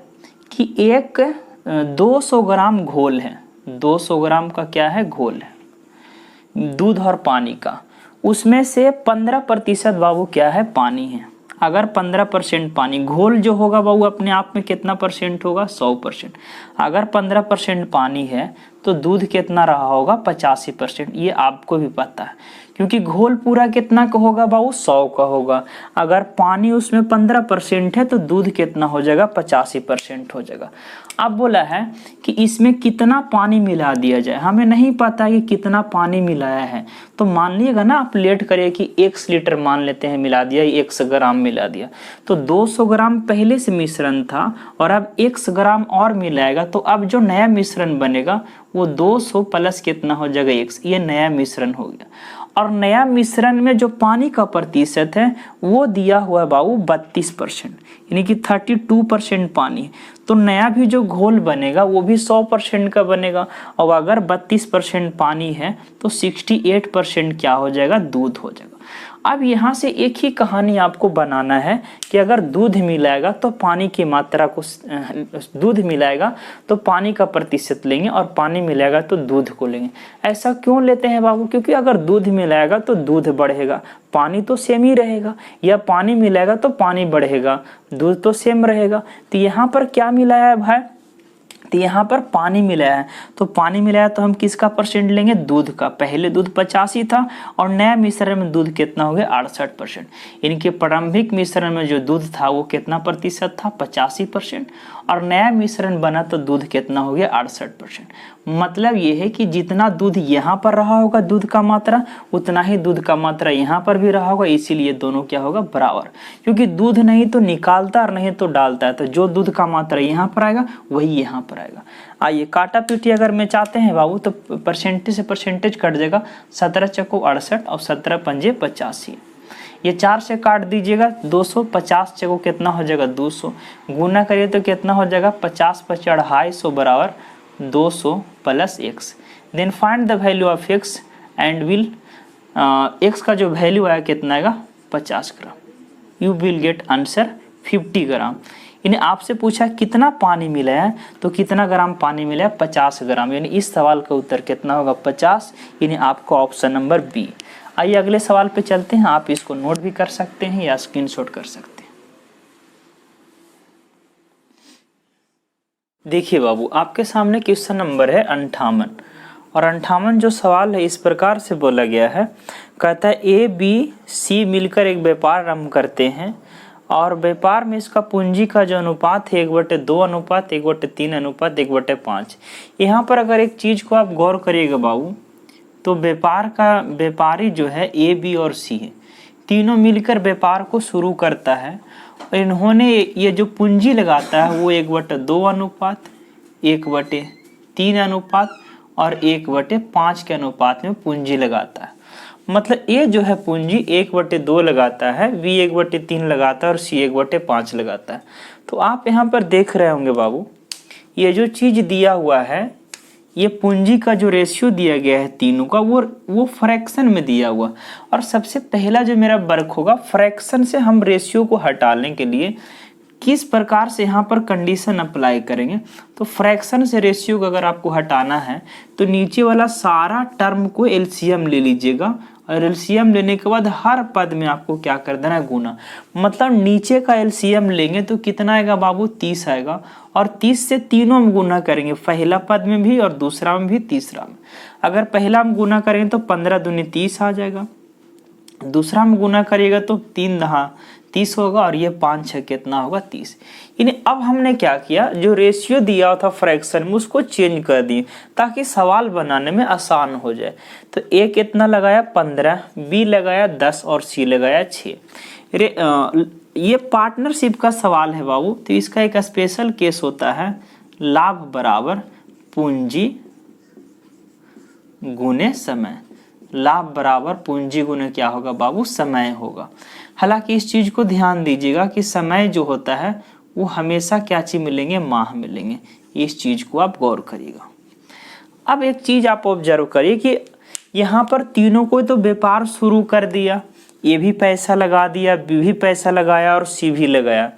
कि एक 200 ग्राम घोल है, 200 ग्राम का क्या है, घोल है, दूध और पानी का। उसमें से 15% बाबू क्या है, पानी है। अगर 15% पानी, घोल जो होगा बाबू अपने आप में कितना परसेंट होगा, 100%। अगर 15% पानी है तो दूध कितना रहा होगा, 85%। ये आपको भी पता है, क्योंकि घोल पूरा कितना का होगा बाबू, 100 का होगा। अगर पानी उसमें 15% है तो दूध कितना हो जाएगा, 85% हो जाएगा। अब बोला है कि इसमें कितना पानी मिला दिया जाए, हमें नहीं पता कि कितना पानी मिलाया है। तो मान लीजिएगा ना, आप लेट करिए कि 1 लीटर मान लेते हैं मिला दिया, 100 ग्राम मिला दिया, तो 200 ग्राम पहले से मिश्रण था और अब 100 ग्राम और मिलाएगा, तो अब जो नया मिश्रण बनेगा वो 200 प्लस कितना हो जाएगा, 100। ये नया मिश्रण हो गया। और नया मिश्रण में जो पानी का प्रतिशत है वो दिया हुआ है बाबू 32%, यानी कि 32% पानी है। तो नया भी जो घोल बनेगा वो भी 100% का बनेगा। और अगर 32% पानी है तो 68% क्या हो जाएगा, दूध हो जाएगा। अब यहाँ से एक ही कहानी आपको बनाना है कि अगर दूध मिलाएगा तो पानी की मात्रा को, दूध मिलाएगा तो पानी का प्रतिशत लेंगे और पानी मिलाएगा तो दूध को लेंगे। ऐसा क्यों लेते हैं बाबू, क्योंकि अगर दूध मिलाएगा तो दूध बढ़ेगा, पानी तो सेम ही रहेगा, या पानी मिलाएगा तो पानी बढ़ेगा, दूध तो सेम रहेगा। तो यहाँ पर क्या मिलाया है भाई, तो यहाँ पर पानी मिलाया है, तो पानी मिलाया तो हम किसका परसेंट लेंगे, दूध का। पहले दूध 85 था और नया मिश्रण में दूध कितना हो गया, 68%। इनके प्रारंभिक मिश्रण में जो दूध था वो कितना प्रतिशत था, 85%, और नया मिश्रण बना तो दूध कितना हो गया, 68%। मतलब ये है कि जितना दूध यहाँ पर रहा होगा दूध का मात्रा, उतना ही दूध का मात्रा यहाँ पर भी रहा होगा, इसीलिए दोनों क्या होगा, बराबर। क्योंकि दूध नहीं तो निकालता और नहीं तो डालता है, तो जो दूध का मात्रा यहाँ पर आएगा वही यहाँ पर आएगा। आइए काटा पीटी अगर में चाहते हैं बाबू तो परसेंटेज से परसेंटेज कट जाएगा, 17 चौको 68 और 17 पंजे 85। ये 4 से काट दीजिएगा, 250 चौको कितना हो जाएगा, 200। गुना करिए तो कितना हो जाएगा, 50 × 250 बराबर 200 + x। Then find the value of x and will, x का जो वैल्यू आया कितना आएगा, 50 gram. You will get answer 50 gram. यानी आपसे पूछा कितना पानी मिला है, तो कितना ग्राम पानी मिला है, 50 ग्राम। यानी इस सवाल का उत्तर कितना होगा, 50। यानी आपको ऑप्शन नंबर बी। आइए अगले सवाल पे चलते हैं। आप इसको नोट भी कर सकते हैं या स्क्रीनशॉट कर सकते हैं। देखिए बाबू, आपके सामने क्वेश्चन नंबर है 58, और 58 जो सवाल है इस प्रकार से बोला गया है। कहता है ए बी सी मिलकर एक व्यापार आरंभ करते हैं और व्यापार में इसका पूंजी का जो अनुपात है 1/2 अनुपात 1/3 अनुपात 1/5। यहाँ पर अगर एक चीज को आप गौर करिएगा बाबू, तो व्यापार का, व्यापारी जो है ए बी और सी है, तीनों मिलकर व्यापार को शुरू करता है। और इन्होंने ये जो पूंजी लगाता है वो 1/2 अनुपात 1/3 अनुपात और 1/5 के अनुपात में पूंजी लगाता है। मतलब ये जो है पूंजी 1/2 लगाता है, बी 1/3 लगाता है और सी 1/5 लगाता है। तो आप यहाँ पर देख रहे होंगे बाबू, ये जो चीज दिया हुआ है, ये पूंजी का जो रेशियो दिया गया है तीनों का, वो फ्रैक्शन में दिया हुआ। और सबसे पहला जो मेरा वर्क होगा, फ्रैक्शन से हम रेशियो को हटाने के लिए किस प्रकार से यहाँ पर कंडीशन अप्लाई करेंगे। तो फ्रैक्शन से रेशियो को अगर आपको हटाना है तो नीचे वाला सारा टर्म को एलसीएम ले लीजिएगा और एलसीएम लेने के बाद हर पद में आपको क्या कर देना है, गुना। मतलब नीचे का एलसीएम लेंगे तो कितना आएगा बाबू, 30 आएगा और 30 से तीनों में गुना करेंगे, पहला पद में भी और दूसरा में भी तीसरा में। अगर पहला में गुना करेंगे तो 15 दूनी 30 आ जाएगा, दूसरा में गुना करिएगा तो 3 दहा 30 होगा और ये 5 6 कितना होगा 30। यानी अब हमने क्या किया, जो रेशियो दिया था फ्रैक्शन में उसको चेंज कर दिए ताकि सवाल बनाने में आसान हो जाए। तो ए कितना लगाया 15, बी लगाया 10 और सी लगाया 6। ये पार्टनरशिप का सवाल है बाबू, तो इसका एक स्पेशल केस होता है, लाभ बराबर पूंजी गुने समय। लाभ बराबर पूंजी गुने क्या होगा बाबू, समय होगा। हालांकि इस चीज को ध्यान दीजिएगा कि समय जो होता है वो हमेशा क्या चीज मिलेंगे, माह मिलेंगे। इस चीज को आप गौर करिएगा। अब एक चीज आप ऑब्जर्व करिए कि यहाँ पर तीनों को तो व्यापार शुरू कर दिया, ये भी पैसा लगा दिया, बी भी पैसा लगाया और सी भी लगाया,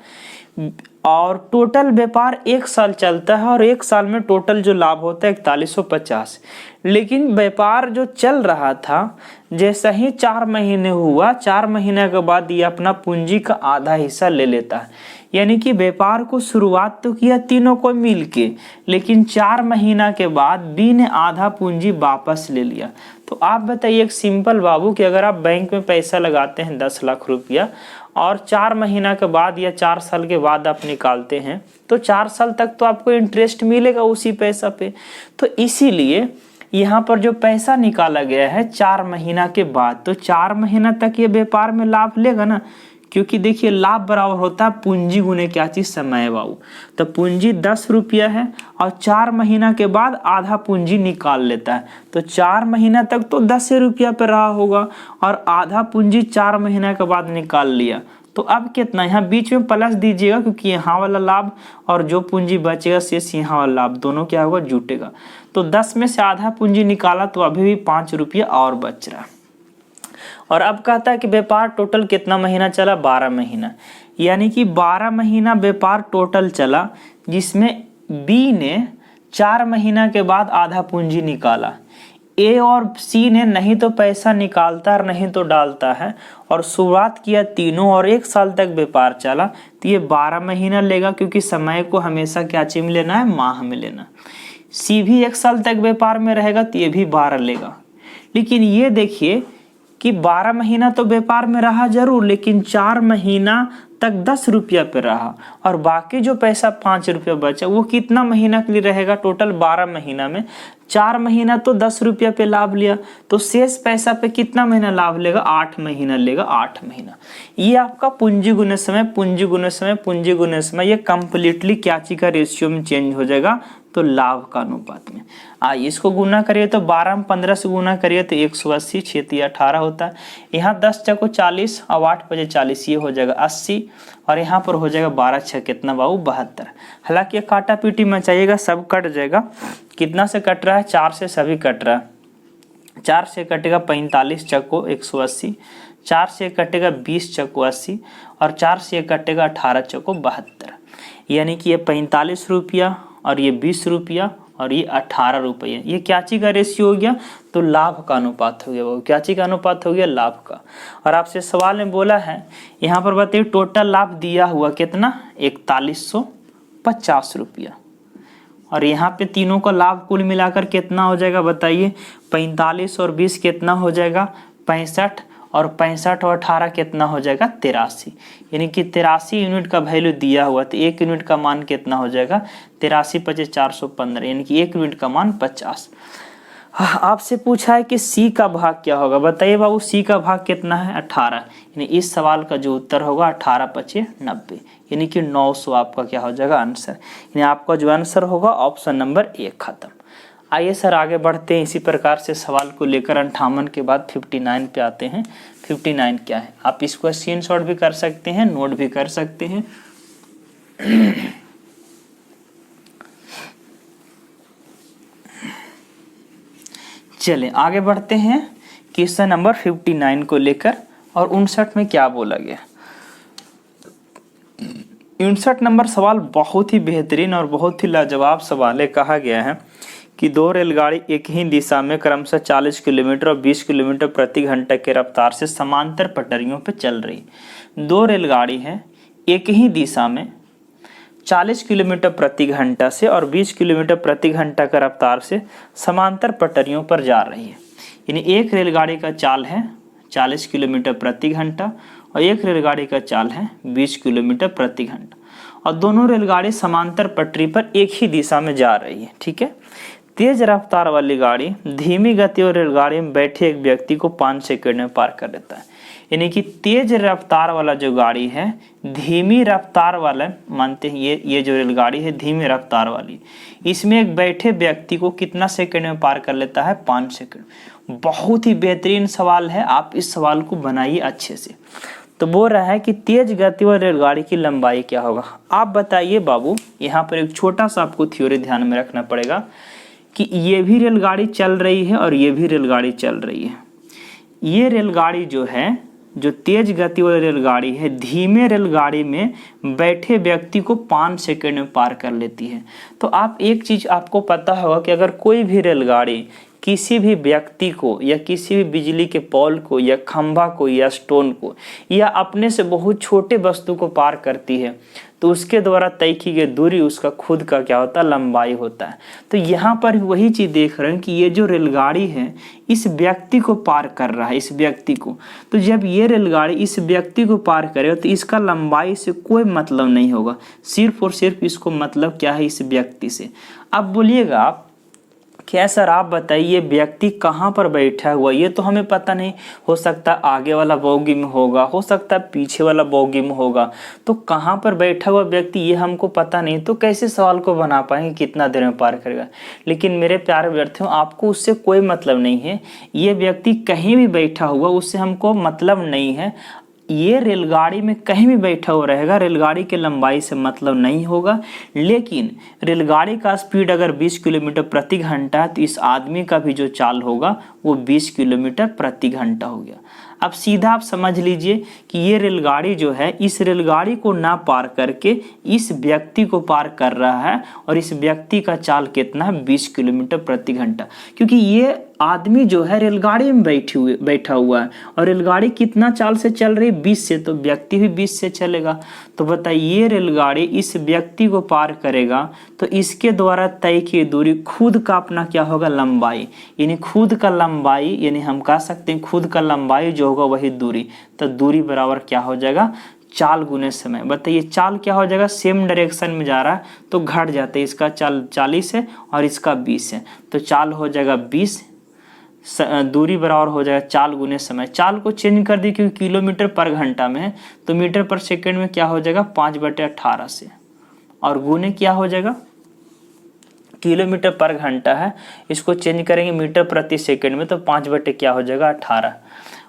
और टोटल व्यापार 1 साल चलता है और 1 साल में टोटल जो लाभ होता है 4150। लेकिन व्यापार जो चल रहा था जैसा ही 4 महीने हुआ, 4 महीने के बाद ये अपना पूंजी का आधा हिस्सा ले लेता है। यानी कि व्यापार को शुरुआत तो किया तीनों को मिलके, लेकिन 4 महीना के बाद बी ने आधा पूंजी वापस ले लिया। तो आप बताइए एक सिंपल बाबू कि अगर आप बैंक में पैसा लगाते हैं 10 लाख रुपया और 4 महीना के बाद या 4 साल के बाद आप निकालते हैं तो 4 साल तक तो आपको इंटरेस्ट मिलेगा उसी पैसा पे। तो इसीलिए यहाँ पर जो पैसा निकाला गया है 4 महीना के बाद, तो 4 महीना तक ये व्यापार में लाभ लेगा ना, क्योंकि देखिए लाभ बराबर होता है पूंजी गुने क्या चीज, समय बाबू। तो पूंजी 10 रुपया है और 4 महीना के बाद आधा पूंजी निकाल लेता है, तो 4 महीना तक तो 10 रुपया पे रहा होगा और आधा पूंजी 4 महीना के बाद निकाल लिया। तो अब कितना, यहाँ बीच में प्लस दीजिएगा क्योंकि यहाँ वाला लाभ और जो पूंजी बचेगा शेष यहाँ वाला लाभ दोनों क्या होगा, जुटेगा। तो 10 में से आधा पूंजी निकाला तो अभी भी 5 रुपया और बच रहा है। और अब कहता है कि व्यापार टोटल कितना महीना चला, 12 महीना। यानी कि 12 महीना व्यापार टोटल चला, जिसमें बी ने 4 महीना के बाद आधा पूंजी निकाला। ए और सी ने नहीं तो पैसा निकालता और नहीं तो डालता है, और शुरुआत किया तीनों और 1 साल तक व्यापार चला, तो ये 12 महीना लेगा क्योंकि समय को हमेशा क्या चीज में लेना है, माह में लेना। सी भी 1 साल तक व्यापार में रहेगा तो ये भी 12 लेगा। लेकिन ये देखिए कि 12 महीना तो व्यापार में रहा जरूर, लेकिन 4 महीना तक 10 रुपया पे रहा और बाकी जो पैसा 5 रुपया बचा वो कितना महीना के लिए रहेगा, टोटल 12 महीना में 4 महीना तो 10 रुपया पे लाभ लिया, तो शेष पैसा पे कितना महीना लाभ लेगा, 8 महीना लेगा, 8 महीना। ये आपका पूंजी गुने समय, पूंजी गुने समय, पूंजी गुने समय, ये कंप्लीटली क्या चीज का रेशियो में चेंज हो जाएगा, तो लाभ का अनुपात में। इसको गुना करिए तो 12 में 15 से गुना करिए तो 180, 6 18 होता है। यहाँ 10 चको 40 और 8 बजे 40, ये हो जाएगा 80 और यहाँ पर हो जाएगा 12 6 कितना बाबू, 72। हालांकि ये काटा पीटी मचाइएगा, सब कट जाएगा। कितना से कट रहा है, 4 से सभी कट रहा है। 4 से कटेगा 45 चको 180, 4 से कटेगा 20 चको 80 और 4 से कटेगा 18 चको 72। यानी कि ये 45 रुपया और ये 20 रुपया और ये 18 रुपये, ये क्या चीज का रेशियो हो गया, तो लाभ का अनुपात हो गया। वो क्या चीज का अनुपात हो गया, लाभ का। और आपसे सवाल में बोला है यहाँ पर बताइए टोटल लाभ दिया हुआ कितना, 4150 रुपया, और यहाँ पे तीनों का लाभ कुल मिलाकर कितना हो जाएगा बताइए, 45 और 20 कितना हो जाएगा, 65 और 65 और 18 कितना हो जाएगा, 83। यानी कि 83 यूनिट का वैल्यू दिया हुआ, तो 1 यूनिट का मान कितना हो जाएगा, 83 25 415, यानी कि 1 यूनिट का मान 50। आपसे पूछा है कि सी का भाग क्या होगा, बताइए बाबू सी का भाग कितना है, 18। यानी इस सवाल का जो उत्तर होगा 18 25 90, यानी कि 900 आपका क्या हो जाएगा आंसर। यानी आपका जो आंसर होगा ऑप्शन नंबर 1 खत्म। आइए सर आगे बढ़ते हैं। इसी प्रकार से सवाल को लेकर 58 के बाद 59 पे आते हैं। 59 क्या है, आप इसको स्क्रीनशॉट भी कर सकते हैं, नोट भी कर सकते हैं। चलें आगे बढ़ते हैं क्वेश्चन नंबर 59 को लेकर, और 59 में क्या बोला गया। 61 नंबर सवाल बहुत ही बेहतरीन और बहुत ही लाजवाब सवाल है। कहा गया है कि दो रेलगाड़ी एक ही दिशा में क्रमशः 40 किलोमीटर और 20 किलोमीटर प्रति घंटा के रफ्तार से समांतर पटरियों पर चल रही। दो रेलगाड़ी हैं एक ही दिशा में 40 किलोमीटर प्रति घंटा से और 20 किलोमीटर प्रति घंटा का रफ्तार से समांतर पटरियों पर जा रही है। यानी एक रेलगाड़ी का चाल है 40 किलोमीटर प्रति घंटा और एक रेलगाड़ी का चाल है 20 किलोमीटर प्रति घंटा और दोनों रेलगाड़ी समांतर पटरी पर एक ही दिशा में जा रही है। ठीक है। तेज रफ्तार वाली गाड़ी धीमी गति और रेलगाड़ी में बैठे एक व्यक्ति को 5 सेकंड में पार कर देता है। यानी कि तेज रफ्तार वाला जो गाड़ी है धीमी रफ्तार वाला मानते हैं ये जो रेलगाड़ी है धीमी रफ्तार वाली, इसमें एक बैठे व्यक्ति को कितना सेकंड में पार कर लेता है? 5 सेकंड। बहुत ही बेहतरीन सवाल है, आप इस सवाल को बनाइए अच्छे से। तो बोल रहा है कि तेज गति वाली रेलगाड़ी की लंबाई क्या होगा। आप बताइए बाबू, यहाँ पर एक छोटा सा आपको थ्योरी ध्यान में रखना पड़ेगा कि ये भी रेलगाड़ी चल रही है और ये भी रेलगाड़ी चल रही है। ये रेलगाड़ी जो है जो तेज गति वाली रेलगाड़ी है धीमे रेलगाड़ी में बैठे व्यक्ति को 5 सेकंड में पार कर लेती है। तो आप एक चीज आपको पता होगा कि अगर कोई भी रेलगाड़ी किसी भी व्यक्ति को या किसी भी बिजली के पोल को या खंभा को या स्टोन को या अपने से बहुत छोटे वस्तु को पार करती है तो उसके द्वारा तय की गई दूरी उसका खुद का क्या होता है? लंबाई होता है। तो यहाँ पर वही चीज देख रहे हैं कि ये जो रेलगाड़ी है इस व्यक्ति को पार कर रहा है, इस व्यक्ति को। तो जब ये रेलगाड़ी इस व्यक्ति को पार करेगा तो इसका लंबाई से कोई मतलब नहीं होगा, सिर्फ और सिर्फ इसको मतलब क्या है? इस व्यक्ति से। अब बोलिएगा आप क्या सर आप बताइए व्यक्ति कहाँ पर बैठा हुआ, ये तो हमें पता नहीं। हो सकता है आगे वाला बोगी में होगा, हो सकता है पीछे वाला बोगी में होगा, तो कहाँ पर बैठा हुआ व्यक्ति ये हमको पता नहीं। तो कैसे सवाल को बना पाएंगे कितना देर में पार करेगा। लेकिन मेरे प्यारे विद्यार्थियों आपको उससे कोई मतलब नहीं है, ये व्यक्ति कहीं भी बैठा हुआ उससे हमको मतलब नहीं है। ये रेलगाड़ी में कहीं भी बैठा हुआ रहेगा, रेलगाड़ी के लंबाई से मतलब नहीं होगा। लेकिन रेलगाड़ी का स्पीड अगर 20 किलोमीटर प्रति घंटा है तो इस आदमी का भी जो चाल होगा वो 20 किलोमीटर प्रति घंटा हो गया। अब सीधा आप समझ लीजिए कि ये रेलगाड़ी जो है इस रेलगाड़ी को ना पार करके इस व्यक्ति को पार कर रहा है और इस व्यक्ति का चाल कितना है? 20 किलोमीटर प्रति घंटा। क्योंकि ये आदमी जो है रेलगाड़ी में बैठा हुआ है और रेलगाड़ी कितना चाल से चल रही है? 20 से, तो व्यक्ति भी 20 से चलेगा। तो बताइए ये रेलगाड़ी इस व्यक्ति को पार करेगा तो इसके द्वारा तय की दूरी खुद का अपना क्या होगा? लंबाई। यानी खुद का लंबाई, यानी हम कह सकते हैं खुद का लंबाई जो होगा वही दूरी। तो दूरी बराबर क्या हो जाएगा? चाल गुने समय। बताइए चाल क्या हो जाएगा? सेम डायरेक्शन में जा रहा है तो घट जाता है, इसका चाल 40 है और इसका 20 है, तो चाल हो जाएगा 20, दूरी बराबर हो जाएगा चाल गुने समय। चाल को चेंज कर दी क्योंकि किलोमीटर पर घंटा में है तो मीटर पर सेकंड में क्या हो जाएगा? 5/18 से, और गुने क्या हो जाएगा? किलोमीटर पर घंटा है, इसको चेंज करेंगे मीटर प्रति सेकंड में तो 5/18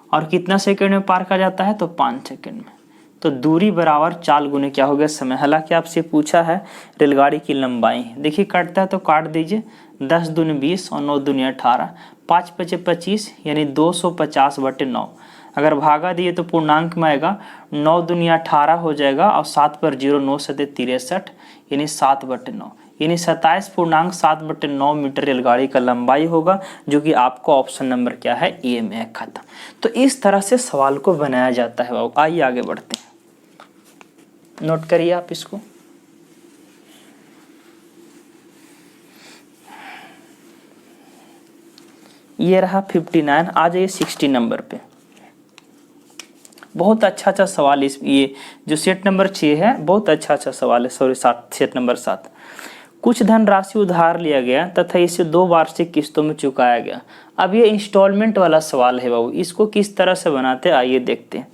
और कितना सेकंड में पार कर जाता है? तो 5 सेकंड में। तो दूरी बराबर चाल गुने क्या हो गया? समय। हालांकि आपसे पूछा है रेलगाड़ी की लंबाई। देखिए कटता है तो काट दीजिए, 10 दूनी 20 और 9 दूनी 18, 5 × 5 = 25 यानी 250/9। अगर भागा दिए तो पूर्णांक में आएगा, 9 दूनी 18 हो जाएगा और 7 पर 0, 9 × 7 = 63 यानी 7/9, यानी 27.7/9 मीटर रेलगाड़ी का लंबाई होगा, जो कि आपको ऑप्शन नंबर क्या है? ए में है। खत्म। तो इस तरह से सवाल को बनाया जाता है बाबू। आइए आगे बढ़ते हैं, नोट करिए आप इसको। ये रहा 59। आ जाइए 60 नंबर पे। बहुत अच्छा सवाल ये जो सेट नंबर 6 है बहुत अच्छा सवाल है। Sorry set number 7। कुछ धनराशि उधार लिया गया तथा इसे 2 वार्षिक किस्तों में चुकाया गया। अब ये इंस्टॉलमेंट वाला सवाल है बाबू, इसको किस तरह से बनाते हैं आइए देखते हैं।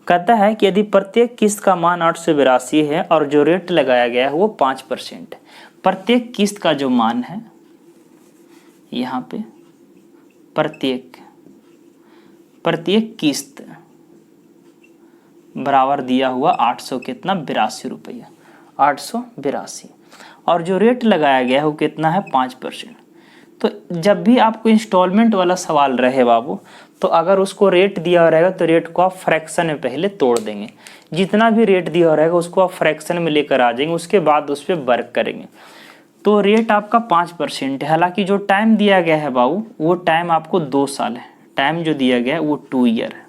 कहता है कि यदि प्रत्येक किस्त का मान 882 है और जो रेट लगाया गया है वो 5%। प्रत्येक किस्त का जो मान है यहाँ पे प्रत्येक किस्त बराबर दिया हुआ 882 रुपया, 882 और जो रेट लगाया गया है वो कितना है? 5%। तो जब भी आपको इंस्टॉलमेंट वाला सवाल रहे बाबू तो अगर उसको रेट दिया रहेगा तो रेट को आप फ्रैक्शन में पहले तोड़ देंगे। जितना भी रेट दिया रहेगा उसको आप फ्रैक्शन में लेकर आ जाएंगे, उसके बाद उस पर वर्क करेंगे। तो रेट आपका 5% है। हालांकि जो टाइम दिया गया है बाबू वो टाइम आपको 2 साल है, टाइम जो दिया गया है वो 2 ईयर है।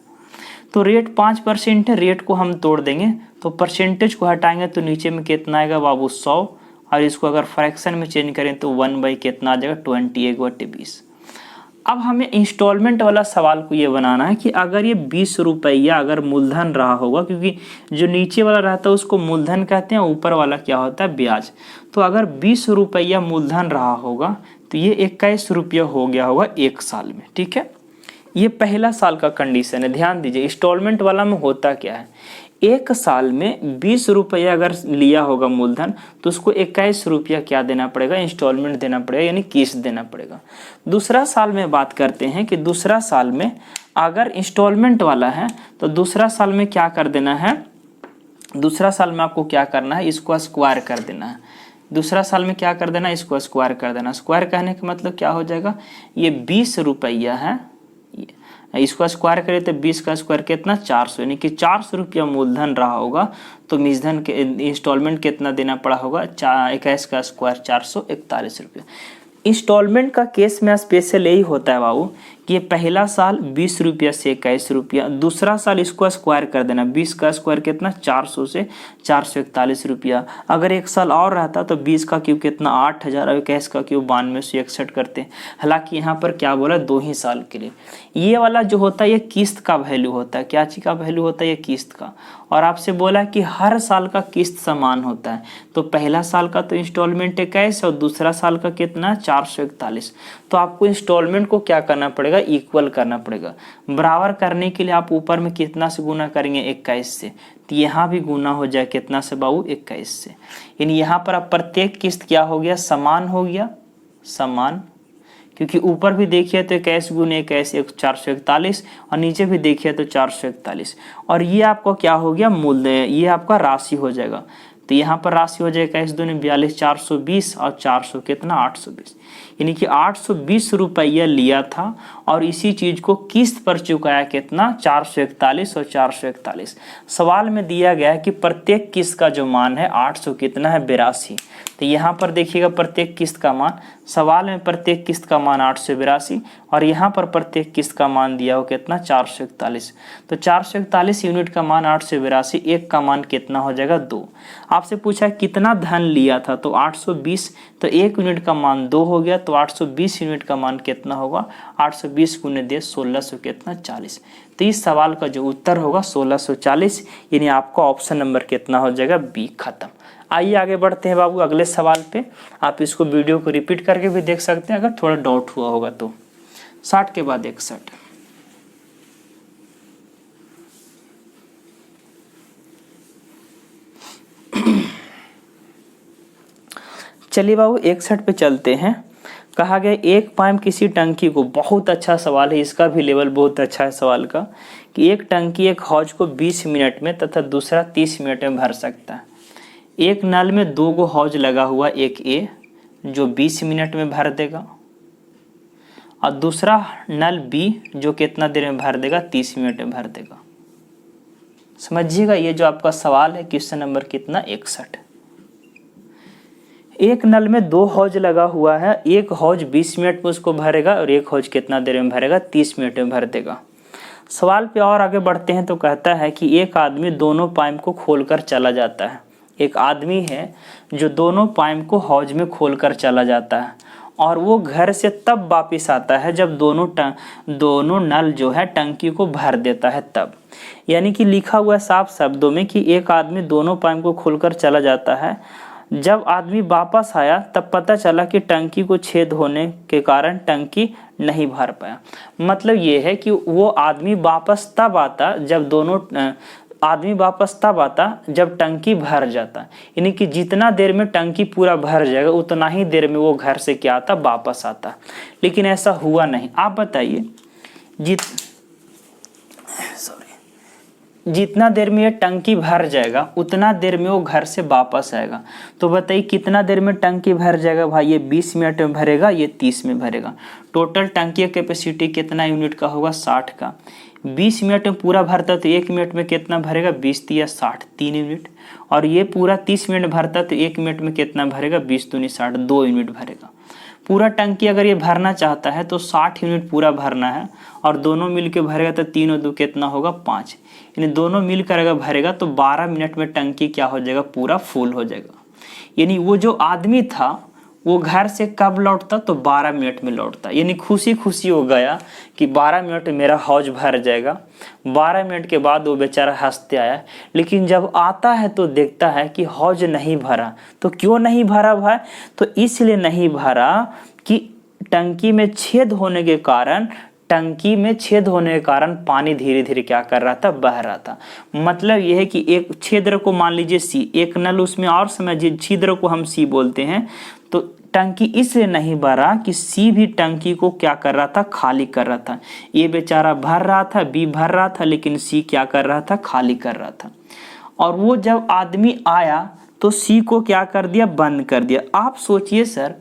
तो रेट 5% है, रेट को हम तोड़ देंगे तो परसेंटेज को हटाएंगे तो नीचे में कितना आएगा बाबू 100, और इसको अगर फ्रैक्शन में चेंज करें तो 1 कितना आ जाएगा 20, 1/20। अब हमें इंस्टॉलमेंट वाला सवाल को ये बनाना है कि अगर ये 20 रुपया अगर मूलधन रहा होगा, क्योंकि जो नीचे वाला रहता है उसको मूलधन कहते हैं, ऊपर वाला क्या होता है ब्याज। तो अगर 20 रुपया मूलधन रहा होगा तो ये 21 रुपया हो गया होगा 1 साल में। ठीक है, ये पहला साल का कंडीशन है। ध्यान दीजिए इंस्टॉलमेंट वाला में होता क्या है, 1 साल में 20 रुपया अगर लिया होगा मूलधन तो उसको 21 रुपया क्या देना पड़ेगा, इंस्टॉलमेंट देना पड़ेगा, यानी किस्त देना पड़ेगा। दूसरा साल में बात करते हैं कि दूसरा साल में अगर इंस्टॉलमेंट वाला है तो दूसरा साल में क्या कर देना है, दूसरा साल में आपको क्या करना है, इसको स्क्वायर कर देना है। दूसरा साल में क्या कर देना है, इसको स्क्वायर कर देना। स्क्वायर कहने का मतलब क्या हो जाएगा, ये 20 रुपया है, इसको स्क्वायर करें तो 20 का स्क्वायर कितना 400, यानी कि 400 रुपया मूलधन रहा होगा तो मूलधन के इंस्टॉलमेंट कितना देना पड़ा होगा, 21 का स्क्वायर 441 रुपया। इंस्टॉलमेंट का केस में स्पेशल यही होता है बाबू कि ये पहला साल 20 रुपया से 21 रुपया, दूसरा साल इसको स्क्वायर कर देना, 20 का स्क्वायर कितना 400 से 441 रुपया। अगर 1 साल और रहता तो 20 का क्यूब कितना 8000 और 21 का क्यूब 9261 करते हैं। हालांकि यहाँ पर क्या बोला 2 ही साल के लिए। ये वाला जो होता है ये किस्त का वैल्यू होता है। क्या चीज़ का वैल्यू होता है, ये किस्त का। और आपसे बोला कि हर साल का किस्त समान होता है, तो पहला साल का तो इंस्टॉलमेंट 21 और दूसरा साल का कितना 441। तो आपको इंस्टॉलमेंट को क्या करना पड़ेगा, इक्वल करना पड़ेगा। बराबर करने के लिए आप ऊपर में कितना से गुना करेंगे 21 से, तो यहाँ भी गुना हो जाए कितना से बाबू 21 से। यानी यहाँ पर अब प्रत्येक किस्त क्या हो गया, समान हो गया, समान। क्योंकि ऊपर भी देखिए तो 21 गुने 21 441 और नीचे भी देखिए तो 441। और ये आपका क्या हो गया मूल्य, ये आपका राशि हो जाएगा। तो यहाँ पर राशि हो जाएगा 21 दूनी 42 420 और 400 कितना 820, यानी कि 820 रुपया लिया था और इसी चीज को किस्त पर चुकाया कितना 441 और 441। सवाल में दिया गया है कि प्रत्येक किस्त का जो मान है 800 कितना है 82। तो यहाँ पर देखिएगा प्रत्येक किस्त का मान, सवाल में प्रत्येक किस्त का मान 882 और यहाँ पर प्रत्येक किस्त का मान दिया हो कितना 441। तो 441 यूनिट का मान 882, एक का मान कितना हो जाएगा 2। आपसे पूछा कितना धन लिया था तो 820, तो 1 यूनिट का मान 2 हो गया, तो 820 यूनिट का मान कितना होगा 820 गुने 1600 कितना 40। तो इस सवाल का जो उत्तर होगा 1640, यानी आपका ऑप्शन नंबर कितना हो जाएगा बी, खत्म। आइए आगे बढ़ते हैं बाबू अगले सवाल पे। आप इसको वीडियो को रिपीट करके भी देख सकते हैं अगर थोड़ा डाउट हुआ होगा तो। 60 के बाद 61। चलिए बाबू 61 पे चलते हैं। कहा गया एक पाइप किसी टंकी को, बहुत अच्छा सवाल है, इसका भी लेवल बहुत अच्छा है सवाल का, कि एक टंकी एक हौज को 20 मिनट में तथा दूसरा 30 मिनट में भर सकता है। एक नल में 2 गो हौज लगा हुआ, एक ए जो 20 मिनट में भर देगा और दूसरा नल बी जो कितना देर में भर देगा 30 मिनट में भर देगा। समझिएगा ये जो आपका सवाल है क्वेश्चन नंबर कितना 61। एक नल में 2 हौज लगा हुआ है, एक हौज 20 मिनट में उसको भरेगा और एक हौज कितना देर में भरेगा 30 मिनट में भर देगा। सवाल पे और आगे बढ़ते हैं तो कहता है कि एक आदमी दोनों पाइप को खोलकर चला जाता है। एक आदमी है जो दोनों पाइप को हौज में खोलकर चला जाता है और वो घर से तब वापस आता है जब दोनों नल जो है टंकी को भर देता है तब। यानी कि लिखा हुआ साफ शब्दों में कि एक आदमी दोनों पाइप को खोलकर चला जाता है, जब आदमी वापस आया तब पता चला कि टंकी को छेद होने के कारण टंकी नहीं भर पाया। मतलब ये है कि वो आदमी वापस तब आता जब टंकी भर जाता। यानी कि जितना देर में टंकी पूरा भर जाएगा उतना ही देर में वो घर से क्या आता वापस आता, लेकिन ऐसा हुआ नहीं। आप बताइए जितना देर में ये टंकी भर जाएगा उतना देर में वो घर से वापस आएगा। तो बताइए कितना देर में टंकी भर जाएगा भाई, ये 20 मिनट में भरेगा, ये 30 में भरेगा। टोटल टंकी का कैपेसिटी कितना यूनिट का होगा 60 का। 20 मिनट में पूरा भरता तो 1 मिनट में कितना भरेगा, 20 या 60, 3 यूनिट। और ये पूरा 30 मिनट भरता तो 1 मिनट में कितना भरेगा, 20 दूनी 60, 2 यूनिट भरेगा। पूरा टंकी अगर ये भरना चाहता है तो 60 यूनिट पूरा भरना है, और दोनों मिलकर भरेगा तो 3 और 2 कितना होगा, 5, यानी दोनों मिलकर अगर भरेगा तो 12 मिनट में टंकी क्या हो जाएगा, पूरा फुल हो जाएगा। यानी वो जो आदमी था वो घर से कब लौटता, तो 12 मिनट में लौटता, यानी खुशी खुशी हो गया कि 12 मिनट में मेरा हौज भर जाएगा। 12 मिनट के बाद वो बेचारा हंसते आया, लेकिन जब आता है तो देखता है कि हौज नहीं भरा। तो क्यों नहीं भरा भाई, तो इसलिए नहीं भरा कि टंकी में छेद होने के कारण पानी धीरे धीरे क्या कर रहा था, बह रहा था। मतलब यह है कि एक छिद्र को मान लीजिए सी, एक नल उसमें और समझिए, छिद्र को हम सी बोलते हैं। तो टंकी इसलिए नहीं भरा कि सी भी टंकी को क्या कर रहा था, खाली कर रहा था। ये बेचारा भर रहा था, बी भर रहा था, लेकिन सी क्या कर रहा था, खाली कर रहा था। और वो जब आदमी आया तो सी को क्या कर दिया, बंद कर दिया। आप सोचिए सर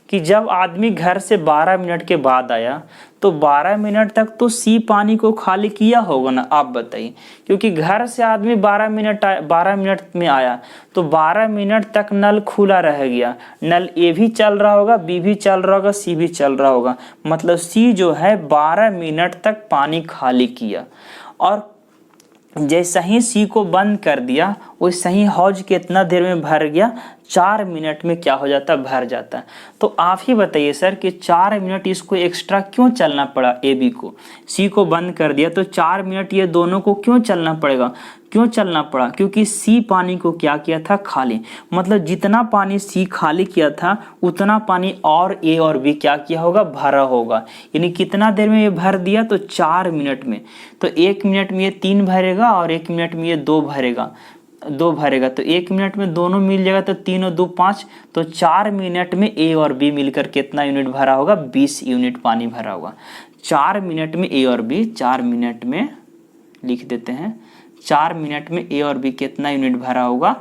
कि जब आदमी घर से 12 मिनट के बाद आया तो 12 मिनट तक तो सी पानी को खाली किया होगा ना, आप बताइए। क्योंकि घर से आदमी 12 मिनट में आया तो 12 मिनट तक नल खुला रह गया। नल ए भी चल रहा होगा, बी भी चल रहा होगा, सी भी चल रहा होगा। मतलब सी जो है 12 मिनट तक पानी खाली किया, और जैसे ही सी को बंद कर दिया वैसे ही हौज कितना देर में भर गया, 4 मिनट में क्या हो जाता, भर जाता है। तो आप ही बताइए सर कि 4 मिनट इसको एक्स्ट्रा क्यों चलना पड़ा, ए बी को। सी को बंद कर दिया तो 4 मिनट ये दोनों को क्यों चलना पड़ा, क्योंकि सी पानी को क्या किया था, खाली। मतलब जितना पानी सी खाली किया था उतना पानी और ए और बी क्या किया होगा, भरा होगा। यानी कितना देर में ये भर दिया, तो 4 मिनट में। तो 1 मिनट में ये 3 भरेगा और 1 मिनट में ये 2 भरेगा। तो 1 मिनट में दोनों मिल जाएगा तो 3 और 2 5। तो 4 मिनट में ए और बी मिलकर कितना यूनिट भरा होगा, 20 यूनिट पानी भरा होगा। 4 मिनट में ए और बी, 4 मिनट में लिख देते हैं, 4 मिनट में ए और बी कितना यूनिट भरा होगा,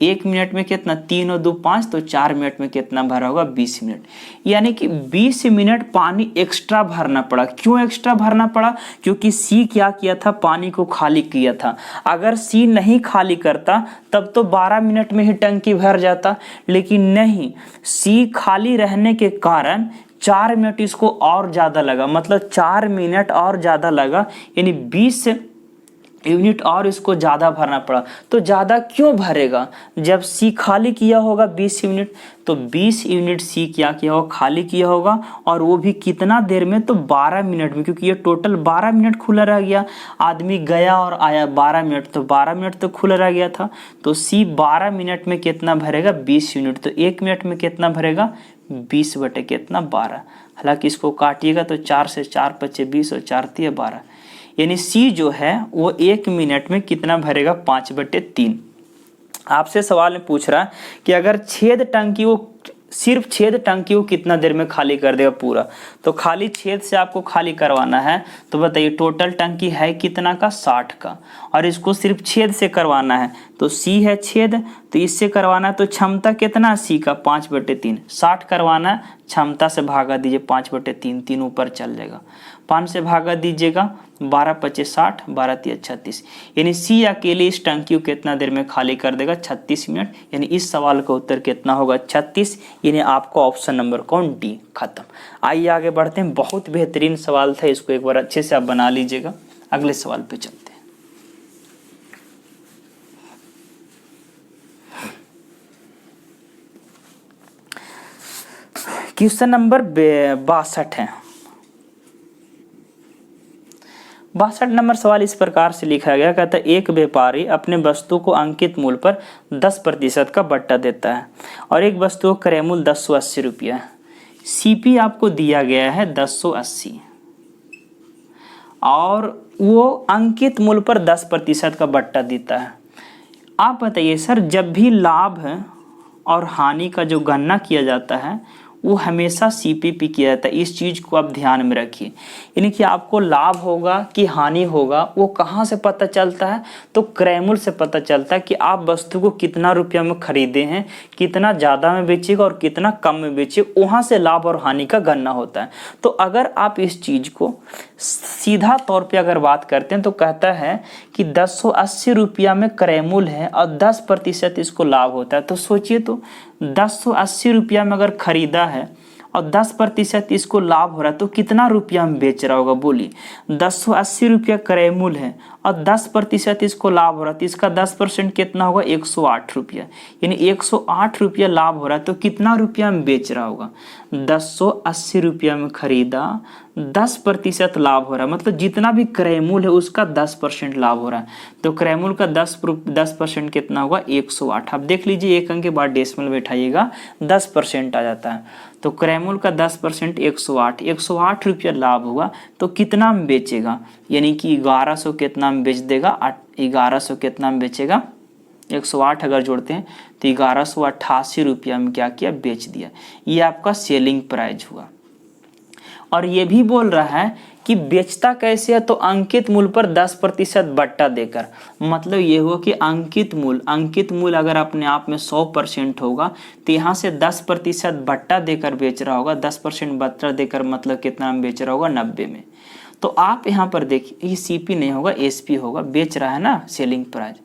1 मिनट में कितना, 3 और 2 5, तो 4 मिनट में कितना भरा होगा, 20 मिनट। यानी कि 20 मिनट पानी एक्स्ट्रा भरना पड़ा। क्यों एक्स्ट्रा भरना पड़ा, क्योंकि सी क्या किया था, पानी को खाली किया था। अगर सी नहीं खाली करता तब तो 12 मिनट में ही टंकी भर जाता, लेकिन नहीं, सी खाली रहने के कारण 4 मिनट इसको और ज़्यादा लगा। मतलब 4 मिनट और ज़्यादा लगा, यानी 20 यूनिट और इसको ज़्यादा भरना पड़ा। तो ज़्यादा क्यों भरेगा, जब सी खाली किया होगा 20 यूनिट, तो 20 यूनिट सी क्या किया होगा, खाली किया होगा। और वो भी कितना देर में, तो 12 मिनट में, क्योंकि ये टोटल 12 मिनट खुला रह गया। आदमी गया और आया 12 मिनट, तो 12 मिनट तो खुला रह गया था। तो सी 12 मिनट में कितना भरेगा, 20 यूनिट। तो 1 मिनट में कितना भरेगा, 20 बटे कितना, 12। हालांकि इसको काटिएगा तो 4 से 4 बचे 20 और 4 तिया 12। यानी सी जो है वो 1 मिनट में कितना भरेगा, 5 बटे 3। आपसे सवाल में पूछ रहा है कि अगर सिर्फ छेद टंकी को कितना देर में खाली कर देगा पूरा। तो खाली छेद से आपको खाली करवाना है, तो बताइए टोटल टंकी है कितना का, 60 का, और इसको सिर्फ छेद से करवाना है। तो सी है छेद, तो इससे करवाना है, तो क्षमता कितना सी का, 5 बटे 3। 60 करवाना है, क्षमता से भागा दीजिए 5 बटे 3, 3 ऊपर चल जाएगा। 5 से भागा दीजिएगा, 12 पचे 60, 12 तिया 36। यानी सी अकेले इस टंकी को कितना देर में खाली कर देगा, 36 मिनट। यानी इस सवाल का उत्तर कितना होगा, 36। यानी आपका ऑप्शन नंबर कौन, डी, खत्म। आइए आगे बढ़ते हैं। बहुत बेहतरीन सवाल था, इसको एक बार अच्छे से आप बना लीजिएगा। अगले सवाल पे चलते हैं। क्वेश्चन नंबर 62 है। 62 नंबर सवाल इस प्रकार से लिखा गया, कहता है एक व्यापारी अपने वस्तु को अंकित मूल्य पर 10% का बट्टा देता है और एक वस्तु का क्रय मूल्य 1080 रुपया है। सीपी आपको दिया गया है 1080 और वो अंकित मूल्य पर 10% का बट्टा देता है। आप बताइए सर, जब भी लाभ और हानि का जो गणना किया जाता है वो हमेशा CPP किया जाता है। इस चीज़ को आप ध्यान में रखिए। यानी कि आपको लाभ होगा कि हानि होगा वो कहाँ से पता चलता है, तो क्रय मूल्य से पता चलता है कि आप वस्तु को कितना रुपया में खरीदे हैं, कितना ज़्यादा में बेचेगा और कितना कम में बेचे, वहाँ से लाभ और हानि का गणना होता है। तो अगर आप इस चीज़ को सीधा तौर पे अगर बात करते हैं तो कहता है कि 1080 रुपया में क्रय मूल्य है और 10% इसको लाभ होता है। तो सोचिए तो 1080 रुपया में अगर खरीदा है और 10% इसको लाभ हो रहा है तो कितना रुपया में बेच रहा होगा, बोलिए। 1080 रुपया क्रय मूल्य है और 10% इसको लाभ हो रहा है तो इसका 10% कितना होगा, 108 रुपया। यानी 108 रुपया लाभ हो रहा है तो कितना रुपया में बेच रहा होगा, 1080 रुपया में खरीदा, 10% लाभ हो रहा है, मतलब जितना भी क्रय मूल्य है उसका 10% लाभ हो रहा है। तो क्रय मूल्य का 10% कितना होगा, 108। आप देख लीजिए एक अंक के बाद डेसिमल बैठाइएगा 10% आ जाता है। तो क्रय मूल्य का 10% 108 रुपया लाभ हुआ तो कितना में बेचेगा, यानी कि 1100 कितना में बेच देगा, 1100 कितना में बेचेगा, 108 अगर जोड़ते हैं तो 1188 रुपया में क्या किया, बेच दिया। ये आपका सेलिंग प्राइस हुआ। और ये भी बोल रहा है कि बेचता कैसे है, तो अंकित मूल्य पर 10% बट्टा देकर। मतलब ये हुआ कि अंकित मूल्य अगर अपने आप में 100% होगा तो यहाँ से 10% बट्टा देकर बेच रहा होगा। 10% बट्टा देकर मतलब कितना में बेच रहा होगा, 90 में। तो आप यहाँ पर देखिए ये CP नहीं होगा, SP होगा, बेच रहा है ना सेलिंग प्राइस।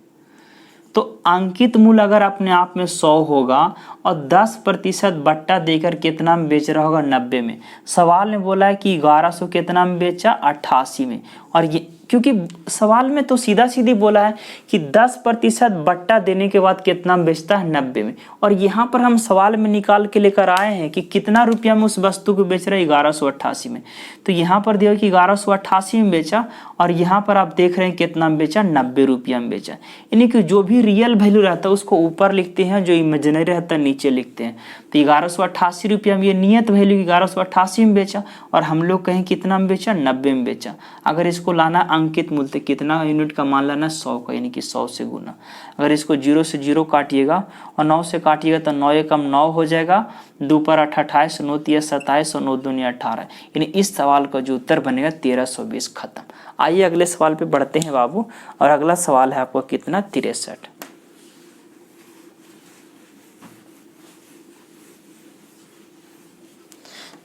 तो अंकित मूल्य अगर अपने आप में 100 होगा और 10% बट्टा देकर कितना में बेच रहा होगा, 90 में। सवाल में बोला है कि 1100 कितना में बेचा, 88 में। और ये क्योंकि सवाल में तो सीधा सीधी बोला है कि 10% बट्टा देने के बाद कितना में बेचता है, 90 में। और यहाँ पर हम सवाल में निकाल के लेकर आए हैं कि कितना रुपया में उस वस्तु को बेच रहा है, 1188 में। तो यहाँ पर दिया कि 1188 में बेचा और यहाँ पर आप देख रहे हैं कितना में बेचा, 90 रुपया में बेचा। यानी कि जो भी रियल वैल्यू रहता है उसको ऊपर लिखते हैं, जो इमेजिनरी रहता है नीचे लिखते हैं। तो 1188 रुपया में ये नियत वैल्यू 1188 में बेचा और हम लोग कहें कितना में बेचा, 90 में बेचा। अगर इसको लाना अंकित मूल्य तो कितना यूनिट का मान लाना, 100 का, यानी कि 100 से गुना। अगर इसको 0 से 0 काटिएगा और 9 से काटिएगा तो 9 एकम 9 हो जाएगा, 2 पर 8 28, 9 3 27 और 9 2 18। यानी इस सवाल का जो उत्तर बनेगा 1320। खत्म। आइए अगले सवाल पे बढ़ते हैं बाबू। और अगला सवाल है आपको कितना, 63।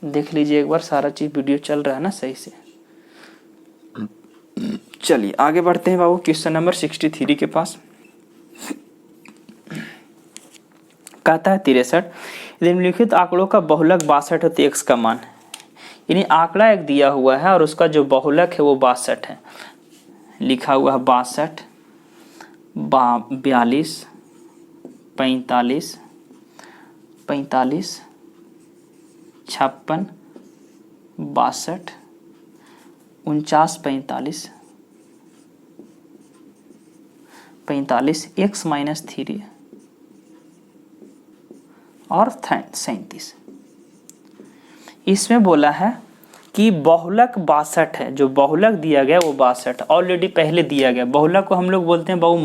देख लीजिए एक बार, सारा चीज वीडियो चल रहा है ना सही से। चलिए आगे बढ़ते हैं बाबू क्वेश्चन नंबर 63 के पास। कहता है 63, निम्नलिखित आंकड़ों का बहुलक 62 है तो x का मान है। यानी आंकड़ा एक दिया हुआ है और उसका जो बहुलक है वो 62 है। लिखा हुआ है 62, 42, 45, 45, 56, 62, 49, 45, 45, x - 3 और 37। इसमें बोला है कि बहुलक 62 है। जो बहुलक दिया गया वो 62 ऑलरेडी पहले दिया गया। बहुलक को हम लोग बोलते हैं बहु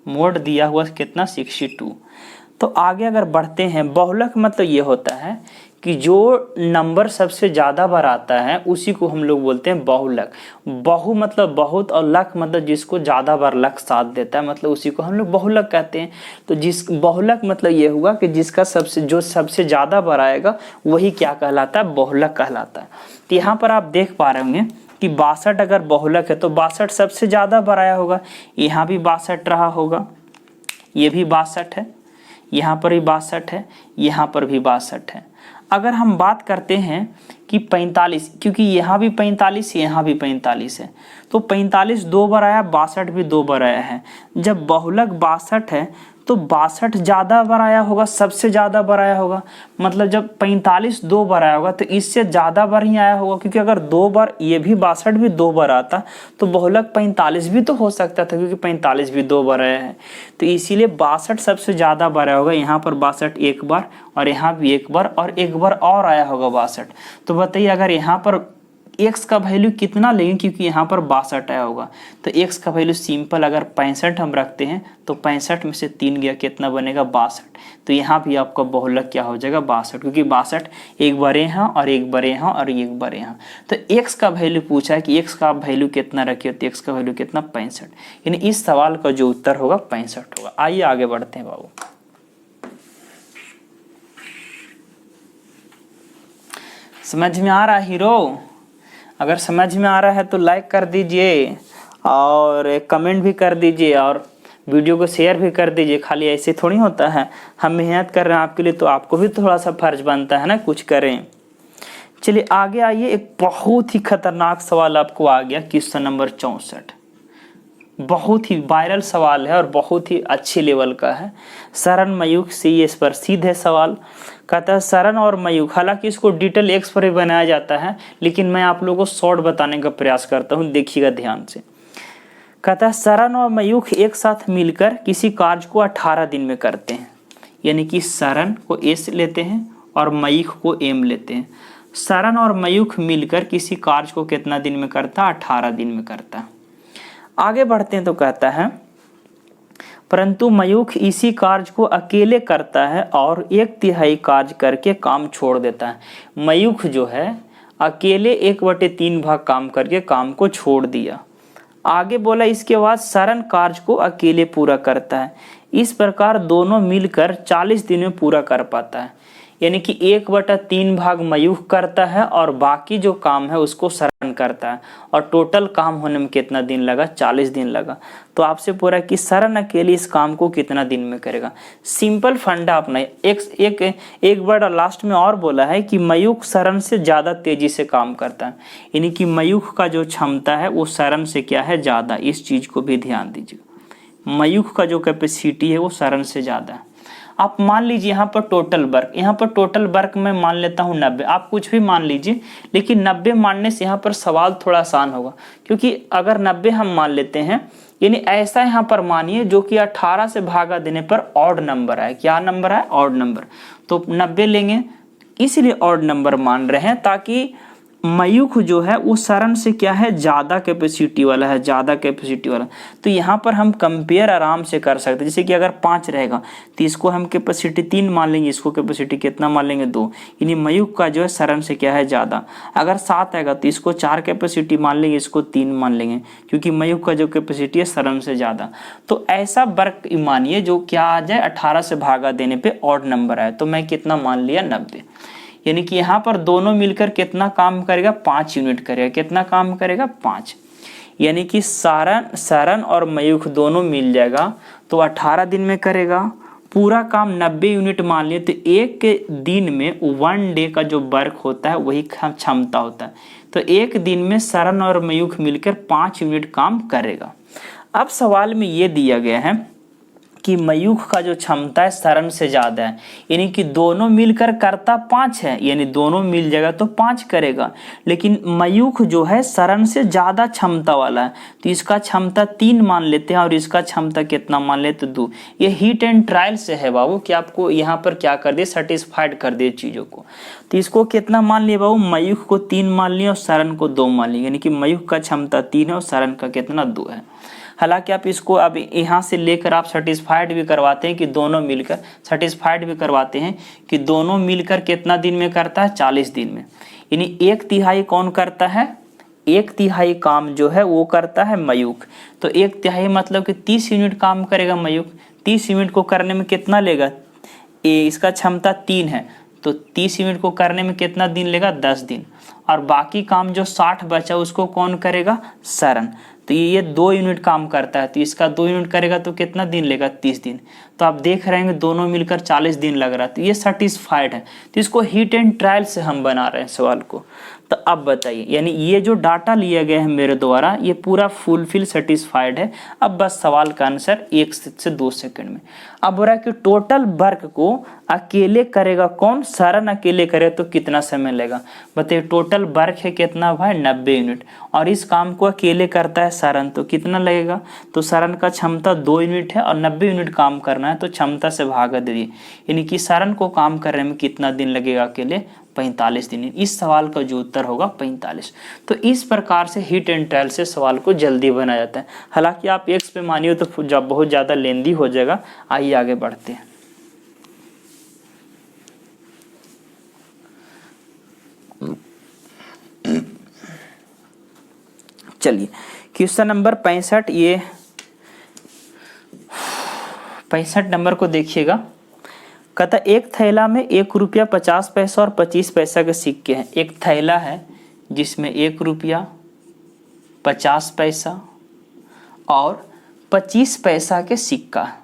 मोड दिया हुआ कितना, 62। तो आगे अगर बढ़ते हैं, बहुलक मतलब ये होता है कि जो नंबर सबसे ज़्यादा बार आता है उसी को हम लोग बोलते हैं बहुलक। बहु मतलब बहुत और लक मतलब जिसको ज़्यादा बार लक साथ देता है, मतलब उसी को हम लोग बहुलक कहते हैं। तो जिस बहुलक मतलब ये हुआ कि जिसका सबसे ज़्यादा बार आएगा वही क्या कहलाता है, बहुलक कहलाता है। तो यहाँ पर आप देख पा रहे होंगे कि 62 अगर बहुलक है तो 62 सबसे ज़्यादा बार आया होगा। यहाँ भी 62 रहा होगा, ये भी 62 है, यहाँ पर भी 62 है, यहाँ पर भी 62 है। अगर हम बात करते हैं कि 45, क्योंकि यहाँ भी 45 यहाँ भी 45 है, तो 45 2 बार आया, 62 भी 2 बार आया है। जब बहुलक 62 है तो 62 ज़्यादा बार आया होगा, सबसे ज़्यादा बार आया होगा। मतलब जब 45 2 बार आया होगा तो इससे ज़्यादा बार ही आया होगा, क्योंकि अगर 2 बार ये भी 62 भी 2 बार आता तो बहुलक 45 भी तो हो सकता था, क्योंकि 45 भी 2 बार आया है। तो इसीलिए 62 सबसे ज़्यादा बार आया होगा। यहाँ पर 62 एक बार और यहाँ भी एक बार और एक बार और आया होगा 62। तो बताइए अगर यहाँ पर x का वैल्यू कितना लेंगे, क्योंकि यहाँ पर 62 आया होगा, तो x का वैल्यू सिंपल अगर 65 हम रखते हैं तो 65 में से 3 गया कितना बनेगा 62। तो यहाँ भी आपका बहुलक क्या हो जाएगा 62, क्योंकि 62 एक बार यहाँ और एक बार यहाँ और एक बार यहाँ। तो x का वैल्यू पूछा है कि x का वैल्यू कितना रखिए, तो x का वैल्यू कितना 65, यानी इस सवाल का जो उत्तर होगा 65 होगा। आइए आगे बढ़ते हैं बाबू। समझ में आ रहा है हीरो? अगर समझ में आ रहा है तो लाइक कर दीजिए और कमेंट भी कर दीजिए और वीडियो को शेयर भी कर दीजिए। खाली ऐसे थोड़ी होता है, हम मेहनत कर रहे हैं आपके लिए, तो आपको भी थोड़ा सा फर्ज बनता है ना कुछ करें। चलिए आगे आइए, एक बहुत ही खतरनाक सवाल आपको आ गया, क्वेश्चन नंबर 64। बहुत ही वायरल सवाल है और बहुत ही अच्छे लेवल का है। सरन मयूख से ये इस पर सीधे सवाल कहता है सरन और मयूख, हालांकि इसको डिटेल एक्स पर भी बनाया जाता है, लेकिन मैं आप लोगों को शॉर्ट बताने का प्रयास करता हूँ, देखिएगा ध्यान से। कहता है सरन और मयूख एक साथ मिलकर किसी कार्य को 18 दिन में करते हैं, यानी कि सरन को एस लेते हैं और मयूख को एम लेते हैं। सरन और मयूख मिलकर किसी कार्य को कितना दिन में करता है? 18 दिन में करता है। आगे बढ़ते हैं तो कहता है परंतु मयूख इसी कार्य को अकेले करता है और 1/3 कार्य करके काम छोड़ देता है। मयूख जो है अकेले 1/3 भाग काम करके काम को छोड़ दिया। आगे बोला इसके बाद सरन कार्य को अकेले पूरा करता है। इस प्रकार दोनों मिलकर 40 दिन में पूरा कर पाता है, यानी कि 1/3 भाग मयूख करता है और बाकी जो काम है उसको सरन करता है, और टोटल काम होने में कितना दिन लगा? 40 दिन लगा। तो आपसे पूरा कि सरन अकेले इस काम को कितना दिन में करेगा। सिंपल फंडा अपना एक बार लास्ट में और बोला है कि मयूख सरन से ज़्यादा तेजी से काम करता है, यानी कि मयूख का जो क्षमता है वो सरन से क्या है? ज़्यादा। इस चीज़ को भी ध्यान दीजिए, मयूख का जो कैपेसिटी है वो सरन से ज़्यादा है। आप मान लीजिए यहाँ पर टोटल वर्क, यहाँ पर टोटल वर्क मैं मान लेता हूँ 90, आप कुछ भी मान लीजिए, लेकिन 90 मानने से यहाँ पर सवाल थोड़ा आसान होगा, क्योंकि अगर 90 हम मान लेते हैं, यानी ऐसा यहाँ पर मानिए जो कि 18 से भागा देने पर ऑड नंबर है। क्या नंबर है? Odd number. तो 90 लेंगे, इसलिए ऑड नंबर मान रहे हैं ताकि मयूख जो है वो सरन से क्या है? ज़्यादा कैपेसिटी वाला है, ज़्यादा कैपेसिटी वाला। तो यहाँ पर हम कंपेयर आराम से कर सकते हैं। जैसे कि अगर 5 रहेगा तो इसको हम कैपेसिटी 3 मान लेंगे, इसको कैपेसिटी कितना मान लेंगे? 2, यानी मयूख का जो है सरन से क्या है? ज़्यादा। अगर 7 आएगा तो इसको 4 कैपेसिटी मान लेंगे, इसको 3 मान लेंगे, क्योंकि मयूख का जो कैपेसिटी है सरन से ज़्यादा। तो ऐसा वर्क मानिए जो क्या आ जाए? 18 से भागा देने पर ऑड नंबर आए। तो मैं कितना मान लिया? 90। यानी कि यहाँ पर दोनों मिलकर कितना काम करेगा? 5 यूनिट करेगा। कितना काम करेगा? 5। यानी कि सरन और मयूख दोनों मिल जाएगा तो 18 दिन में करेगा पूरा काम। 90 यूनिट मान लिए तो एक दिन में 1 डे का जो वर्क होता है वही क्षमता होता है। तो एक दिन में सरन और मयूख मिलकर 5 यूनिट काम करेगा। अब सवाल में ये दिया गया है कि मयूख का जो क्षमता है सरन से ज़्यादा है, यानी कि दोनों मिलकर करता 5 है, यानी दोनों मिल जाएगा तो 5 करेगा। लेकिन मयूख जो है सरन से ज़्यादा क्षमता वाला है, तो इसका क्षमता 3 मान लेते हैं और इसका क्षमता कितना मान लेते? 2। ये हीट एंड ट्रायल से है बाबू कि आपको यहाँ पर क्या कर दिए? सेटिस्फाइड कर दिए चीज़ों को। तो इसको कितना मान लिए बाबू? मयूख को 3 मान लिए और सरन को 2 मान लिए, यानी कि मयूख का क्षमता 3 है और सरन का कितना? 2 है। हालांकि आप इसको अब यहाँ से लेकर आप सेटिस्फाइड भी करवाते हैं कि दोनों मिलकर, सेटिस्फाइड भी करवाते हैं कि दोनों मिलकर कितना दिन में करता है? 40 दिन में। यानी 1/3 कौन करता है? 1/3 काम जो है वो करता है मयूख। तो 1/3 मतलब कि 30 यूनिट काम करेगा मयूख। 30 यूनिट को करने में कितना लेगा? इसका क्षमता 3 है, तो 30 यूनिट को करने में कितना दिन लेगा? 10 दिन। और बाकी काम जो 60 बचा उसको कौन करेगा? सरन। तो ये 2 यूनिट काम करता है, तो इसका 2 यूनिट करेगा तो कितना दिन लेगा? 30 दिन। तो आप देख रहे हैं दोनों मिलकर 40 दिन लग रहा है, तो ये सेटिस्फाइड है। तो इसको हीट एंड ट्रायल से हम बना रहे हैं सवाल को। तो अब बताइए, यानी ये जो डाटा लिया गया है मेरे द्वारा ये पूरा फुलफिल सेटिस्फाइड है। अब बस सवाल का आंसर 1 से 2 सेकंड में। अब बोल रहा है कि टोटल वर्क को अकेले करेगा कौन? सरन अकेले करे तो कितना समय लेगा? बताइए, टोटल वर्क है कितना भाई? 90 यूनिट, और इस काम को अकेले करता है सरन, तो कितना लगेगा? तो सरन का क्षमता 2 यूनिट है और 90 यूनिट काम करना है, तो क्षमता से भागा दीजिए, यानी कि सरन को काम करने में कितना दिन लगेगा? अकेले 45 दिन। इस सवाल का जो उत्तर होगा 45। तो इस प्रकार से हिट एंड ट्रायल से सवाल को जल्दी बनाया जाता है। हालांकि आप एक्स पे मानिए तो जब बहुत ज़्यादा लेंदी हो जाएगा। आइए आगे बढ़ते हैं। चलिए क्वेश्चन नंबर 65, ये 65 नंबर को देखिएगा। कहता एक थैला में 1 रुपया 50 पैसा और 25 पैसा के सिक्के हैं। एक थैला है जिसमें 1 रुपया 50 पैसा और 25 पैसा के सिक्का है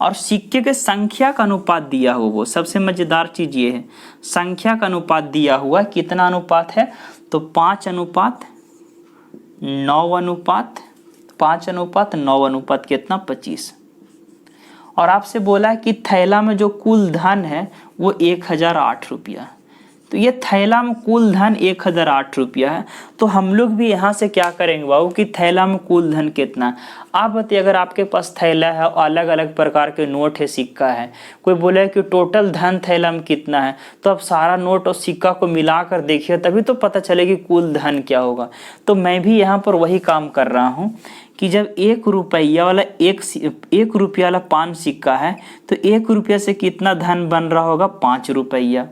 और सिक्के के संख्या का अनुपात दिया हुआ। वो सबसे मजेदार चीज ये है, संख्या का अनुपात दिया हुआ। कितना अनुपात है? तो 5:9 कितना? 25। और आपसे बोला है कि थैला में जो कुल धन है वो 1008 रुपया। तो ये थैला में कुल धन 1008 रुपया है। तो हम लोग भी यहाँ से क्या करेंगे बाबू कि थैला में कुल धन कितना। आप बताइए, अगर आपके पास थैला है, अलग अलग प्रकार के नोट है, सिक्का है, कोई बोले कि टोटल धन थैला में कितना है, तो आप सारा नोट और सिक्का को मिलाकर देखिए, तभी तो पता चलेगी कुल धन क्या होगा। तो मैं भी यहाँ पर वही काम कर रहा हूँ कि जब 1 रुपया वाला 1 रुपया वाला 5 सिक्का है तो 1 रुपया से कितना धन बन रहा होगा? 5 रुपया।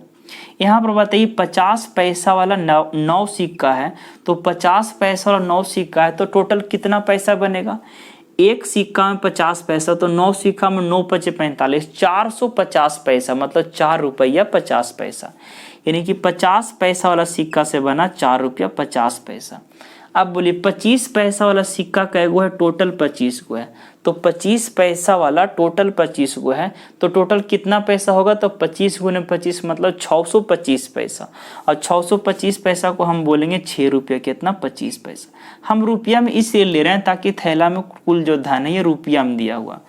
यहाँ पर बताइए 50 पैसा वाला 9 सिक्का है, तो 50 पैसा वाला 9 सिक्का है तो टोटल कितना पैसा बनेगा? एक सिक्का में 50 पैसा, तो 9 सिक्का में 9 पचे 45, 450 पैसा, मतलब 4 रुपया 50 पैसा। यानी कि 50 पैसा वाला सिक्का से बना 4 रुपया 50 पैसा। अब बोलिए 25 पैसा वाला सिक्का कैगो है? टोटल 25 गो है। तो 25 पैसा वाला टोटल 25 गो है, तो टोटल कितना पैसा होगा? तो 25 गुने 25 मतलब 625 पैसा। और 625 पैसा को हम बोलेंगे 6 रुपया कितना? 25 पैसा। हम रुपया में इसलिए ले रहे हैं ताकि थैला में कुल जो धन है ये रुपया में दिया हुआ।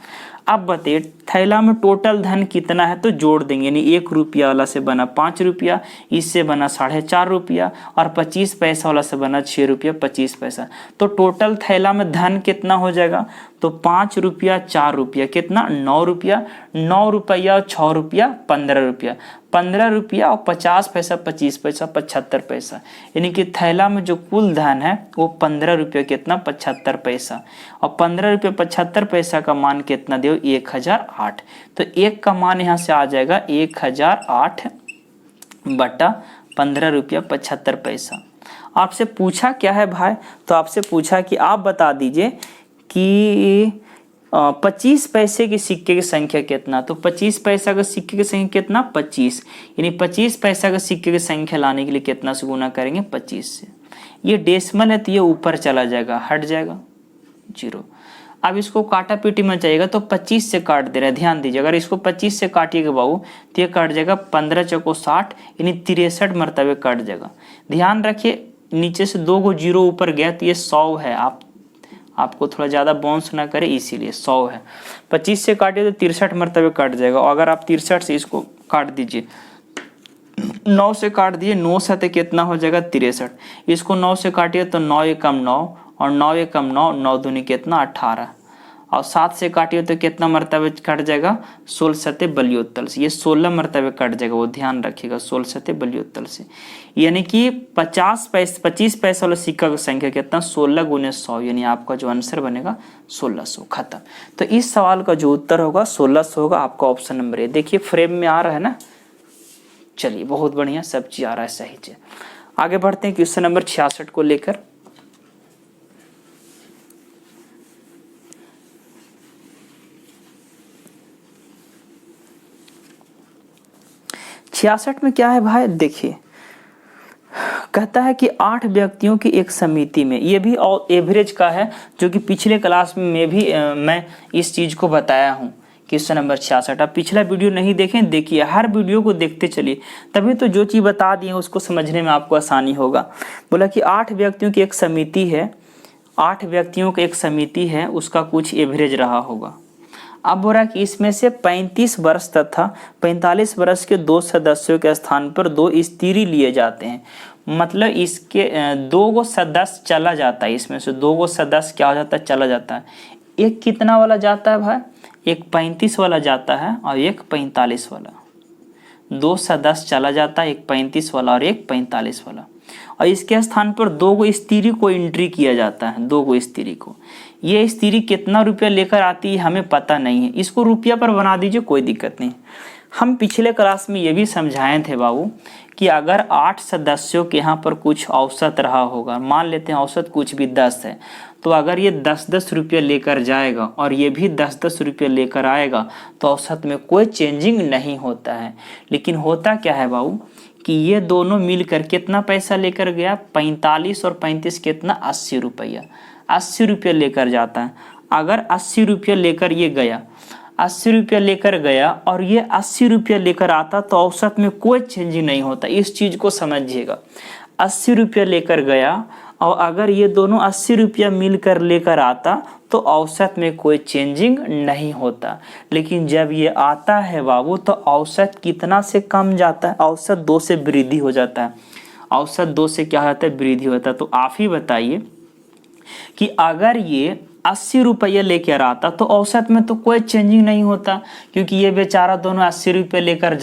अब बताइए थैला में टोटल धन कितना है, तो जोड़ देंगे। यानी 1 रुपया वाला से बना 5 रुपया, इससे बना 4.5 रुपया, और 25 पैसा वाला से बना 6 रुपया 25 पैसा। तो टोटल थैला में धन कितना हो जाएगा? तो 5 रुपया 4 रुपया कितना? 9 रुपया। 9 रुपया और 6 रुपया 15 रुपया। 15 रुपया और 50 पैसा 25 पैसा 75 पैसा। यानी कि थैला में जो कुल धन है वो 15 रुपया कितना? 75 पैसा। और 15 रुपया 75 पैसा का मान कितना दे? 1008। तो 1 का मान यहाँ से आ जाएगा 1008 बटा 15 रुपया 75 पैसा। आपसे पूछा क्या है भाई? तो आपसे पूछा कि आप बता दीजिए कि 25 पैसे के सिक्के की संख्या कितना। तो 25 पैसा का सिक्के की संख्या कितना? 25। यानी 25 पैसा का सिक्के की संख्या लाने के लिए कितना से गुना करेंगे? 25 से। ये डेसिमल है तो ये ऊपर चला जाएगा, हट जाएगा 0। अब इसको काटा पीटी में चाहिएगा तो 25 से काट दे रहा है। ध्यान दीजिए, अगर इसको 25 से काटिएगा बाबू तो ये काट जाएगा 15 चौको 60, यानी 63 मरतबे कट जाएगा। ध्यान रखिए नीचे से 2 गो 0 ऊपर गया तो ये 100 है। आपको थोड़ा ज़्यादा बाउंस ना करे इसीलिए 100 है। 25 से काटिए तो 63 मरतबे कट जाएगा। और अगर आप 63 से इसको काट दीजिए, 9 से काट दिए, 9 से तो कितना हो जाएगा? 63। इसको 9 से काटिए तो 9 एकम 9 और 9 एकम 9, 9 दूनी कितना? 18। और 7 से काटिए तो कितना मरतबे कट जाएगा? 16 सते 72 से। ये 16 मरतबे कट जाएगा, वो ध्यान रखिएगा, 16 सते 72 से। यानी कि 25 पैसा वाला सिक्का की संख्या कितना? 16 गुने 100, यानी आपका जो आंसर बनेगा 1600। खत्म। तो इस सवाल का जो उत्तर होगा 1600 होगा। आपका ऑप्शन नंबर ए। देखिए फ्रेम में आ रहा है ना। चलिए बहुत बढ़िया, सब चीज आ रहा है सही से। आगे बढ़ते हैं क्वेश्चन नंबर 66 को लेकर। छियासठ में क्या है भाई? देखिए कहता है कि 8 व्यक्तियों की एक समिति में, ये भी एवरेज का है जो कि पिछले क्लास में मैं इस चीज को बताया हूँ। Question number 66। आप पिछला वीडियो नहीं देखें, देखिए, हर वीडियो को देखते चलिए, तभी तो जो चीज बता दिए उसको समझने में आपको आसानी होगा। बोला कि 8 व्यक्तियों की एक समिति है, 8 व्यक्तियों की एक समिति है, उसका कुछ एवरेज रहा होगा। अब बोला कि इसमें से 35 वर्ष तथा 45 वर्ष के 2 सदस्यों के स्थान पर 2 स्त्री लिए जाते हैं। मतलब इसके 2 गो सदस्य चला जाता है, इसमें से 2 गो सदस्य क्या हो जाता है? चला जाता है। एक कितना वाला जाता है भाई? एक 35 वाला जाता है और एक 45 वाला। 2 से 10 चला जाता है, एक 35 वाला और एक 45 वाला, और इसके स्थान पर 2 गो स्त्री को एंट्री किया जाता है, 2 गो स्त्री को। ये स्त्री कितना रुपया लेकर आती है हमें पता नहीं है, इसको रुपया पर बना दीजिए, कोई दिक्कत नहीं। हम पिछले क्लास में ये भी समझाए थे बाबू कि अगर 8 सदस्यों के यहाँ पर कुछ औसत रहा होगा, मान लेते हैं औसत कुछ भी 10 है, तो अगर ये 10-10 रुपये लेकर जाएगा और ये भी 10-10 रुपये लेकर आएगा तो औसत में कोई चेंजिंग नहीं होता है। लेकिन होता क्या है बाबू कि ये दोनों मिलकर कितना पैसा लेकर गया, 45 और 35 कितना, 80 रुपया, 80 रुपये लेकर जाता है। अगर 80 रुपये लेकर ये गया, 80 रुपया लेकर गया और ये 80 रुपया लेकर आता तो औसत में कोई चेंजिंग नहीं होता, इस चीज़ को समझिएगा। 80 रुपया लेकर गया और अगर ये दोनों 80 रुपया मिलकर लेकर आता तो औसत में कोई चेंजिंग नहीं होता। लेकिन जब ये आता है बाबू तो औसत कितना से कम जाता है, औसत 2 से वृद्धि हो जाता है, औसत 2 से क्या होता है, वृद्धि होता है। तो आप ही बताइए कि अगर ये 80 रुपये लेकर आता तो औसत में तो कोई चेंजिंग नहीं होता, क्योंकि ये बेचारा दोनों 80 रुपये लेकर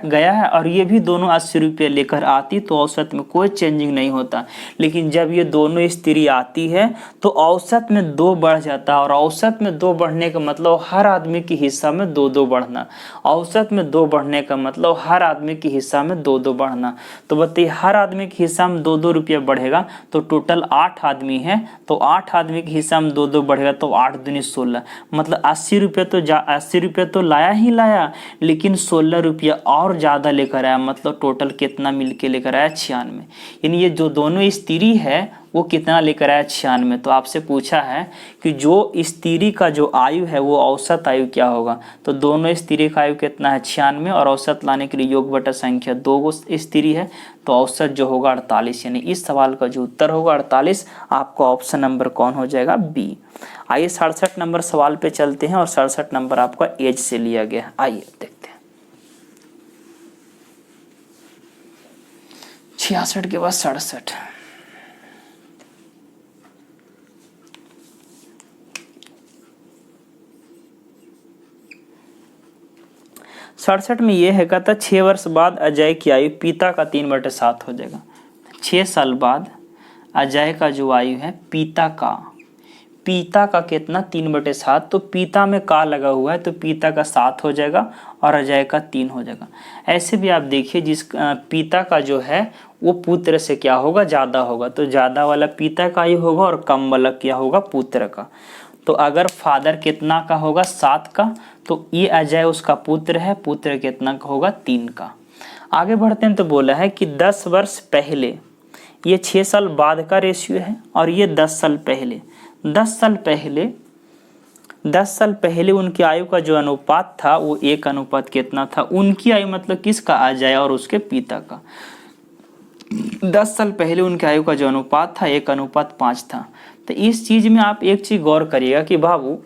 गया है और ये भी दोनों 80 रुपये लेकर आती तो औसत में कोई चेंजिंग नहीं होता। लेकिन जब ये दोनों स्त्री आती है तो औसत में 2 बढ़ जाता है, और औसत में 2 बढ़ने का मतलब हर आदमी के हिस्सा में 2-2 बढ़ना, औसत में 2 बढ़ने का मतलब हर आदमी के हिस्सा में 2-2 बढ़ना। तो बताइए हर आदमी के हिस्सा में 2-2 रुपये बढ़ेगा तो टोटल 8 आदमी है, तो 8 आदमी के हिस्सा में 2-2 बढ़ेगा तो 8 दूनी 16, मतलब 80 रुपये तो लाया ही लाया, लेकिन 16 रुपया और ज़्यादा लेकर आया, मतलब टोटल कितना मिलके लेकर आया, 96। यानी ये जो दोनों स्त्री है वो कितना लेकर आया, 96। तो आपसे पूछा है कि जो स्त्री का जो आयु है वो औसत आयु क्या होगा, तो दोनों स्त्री का आयु कितना है, 96, और औसत लाने के लिए योग बटा संख्या 2 गो स्त्री है तो औसत जो होगा 48। यानी इस सवाल का जो उत्तर होगा 48, आपका ऑप्शन नंबर कौन हो जाएगा, बी। आइए 67 नंबर सवाल पे चलते हैं, और 67 नंबर आपका एज से लिया गया। आइए देखते हैं 66 के बाद 67। सड़सठ में ये है, कहता 6 वर्ष बाद अजय की आयु पिता का 3/7 हो जाएगा। 6 साल बाद अजय का जो आयु है पिता का कितना, 3/7। तो पिता में का लगा हुआ है तो पिता का 7 हो जाएगा और अजय का 3 हो जाएगा। ऐसे भी आप देखिए जिस पिता का जो है वो पुत्र से क्या होगा, ज़्यादा होगा, तो ज़्यादा वाला पिता का आयु होगा और कम वाला क्या होगा, पुत्र का। तो अगर फादर कितना का होगा, 7 का, तो ये अजय उसका पुत्र है, पुत्र कितना का होगा, 3 का। आगे बढ़ते हैं तो बोला है कि 10 वर्ष पहले, ये 6 साल बाद का रेशियो है, और ये 10 साल पहले, 10 साल पहले उनकी आयु का जो अनुपात था वो 1 अनुपात कितना था, उनकी आयु मतलब किसका, अजय और उसके पिता का। 10 साल पहले उनकी आयु का जो अनुपात था 1:5 था। तो इस चीज़ में आप एक चीज़ गौर करिएगा कि बाबू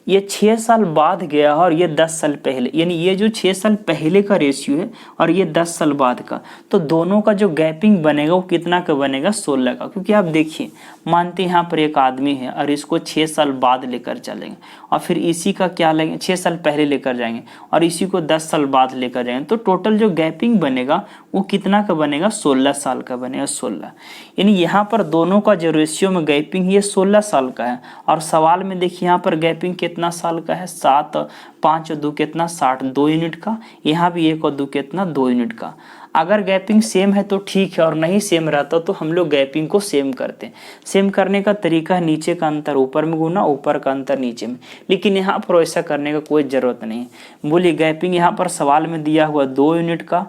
ये 6 साल बाद गया और ये 10 साल पहले, यानी ये जो 6 साल पहले का रेशियो है और ये 10 साल बाद का, तो दोनों का जो गैपिंग बनेगा वो कितना का बनेगा, 16 का। क्योंकि आप देखिए मानते यहाँ पर एक आदमी है और इसको 6 साल बाद लेकर चलेंगे और फिर इसी का क्या लेंगे, 6 साल पहले लेकर जाएंगे और इसी को 10 साल बाद लेकर जाएंगे, तो टोटल जो गैपिंग बनेगा वो कितना का बनेगा, 16 साल का बनेगा, 16। यानी यहाँ पर दोनों का जो रेशियो में गैपिंग ये 16 साल का है। और सवाल में देखिए यहाँ पर गैपिंग कितना साल का है, 7, 5 और 2 कितना, 60, 2 यूनिट का। यहाँ भी 1 और 2 कितना, 2 यूनिट का। अगर गैपिंग सेम है तो ठीक है, और नहीं सेम रहता तो हम लोग गैपिंग को सेम करते हैं। सेम करने का तरीका है नीचे का अंतर ऊपर में गुना, ऊपर का अंतर नीचे में, लेकिन यहाँ पर ऐसा करने का कोई ज़रूरत नहीं है। बोलिए गैपिंग यहाँ पर सवाल में दिया हुआ 2 यूनिट का,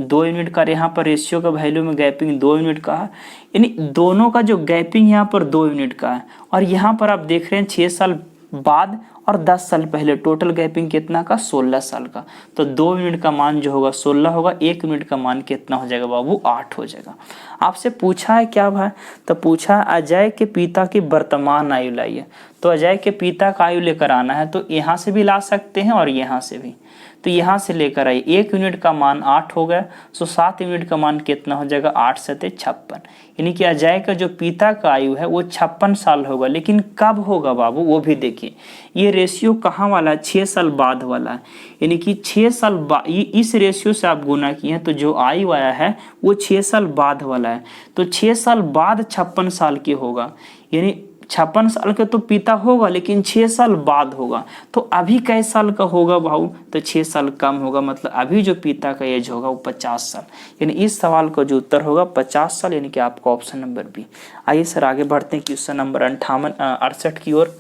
2 यूनिट का, यहाँ पर रेशियो का वैल्यू में गैपिंग 2 यूनिट का है, यानी दोनों का जो गैपिंग यहाँ पर 2 यूनिट का है। और यहाँ पर आप देख रहे हैं 6 साल बाद और 10 साल पहले टोटल गैपिंग कितना का, 16 साल का। तो 2 यूनिट का मान जो होगा 16 होगा, 1 यूनिट का मान कितना हो जाएगा बाबू, 8 हो जाएगा। आपसे पूछा है क्या भाई, तो पूछा है अजय के पिता की वर्तमान आयु लाइए। तो अजय के पिता का आयु लेकर आना है तो यहाँ से भी ला सकते हैं और यहाँ से भी। तो तो यहाँ से लेकर आई 1 यूनिट का मान 8 हो गया, सो 7 यूनिट का मान कितना हो जाएगा 8 7 56। यानी कि अजय का जो पिता का आयु है वो 56 साल होगा। लेकिन कब होगा बाबू वो भी देखिए, ये रेशियो कहाँ वाला है, 6 साल बाद वाला है। यानी कि 6 साल बाद इस रेशियो से आप गुना किए हैं तो जो आयु आया है वो 6 साल बाद वाला है। तो 6 साल बाद 56 साल की होगा, यानी 56 साल का तो पिता होगा लेकिन 6 साल बाद होगा। तो अभी कै साल का होगा भाऊ, तो 6 साल कम होगा, मतलब अभी जो पिता का एज होगा वो 50 साल। यानी इस सवाल का जो उत्तर होगा 50 साल, यानी कि आपका ऑप्शन नंबर बी। आइए सर आगे बढ़ते हैं क्वेश्चन नंबर 68 की ओर,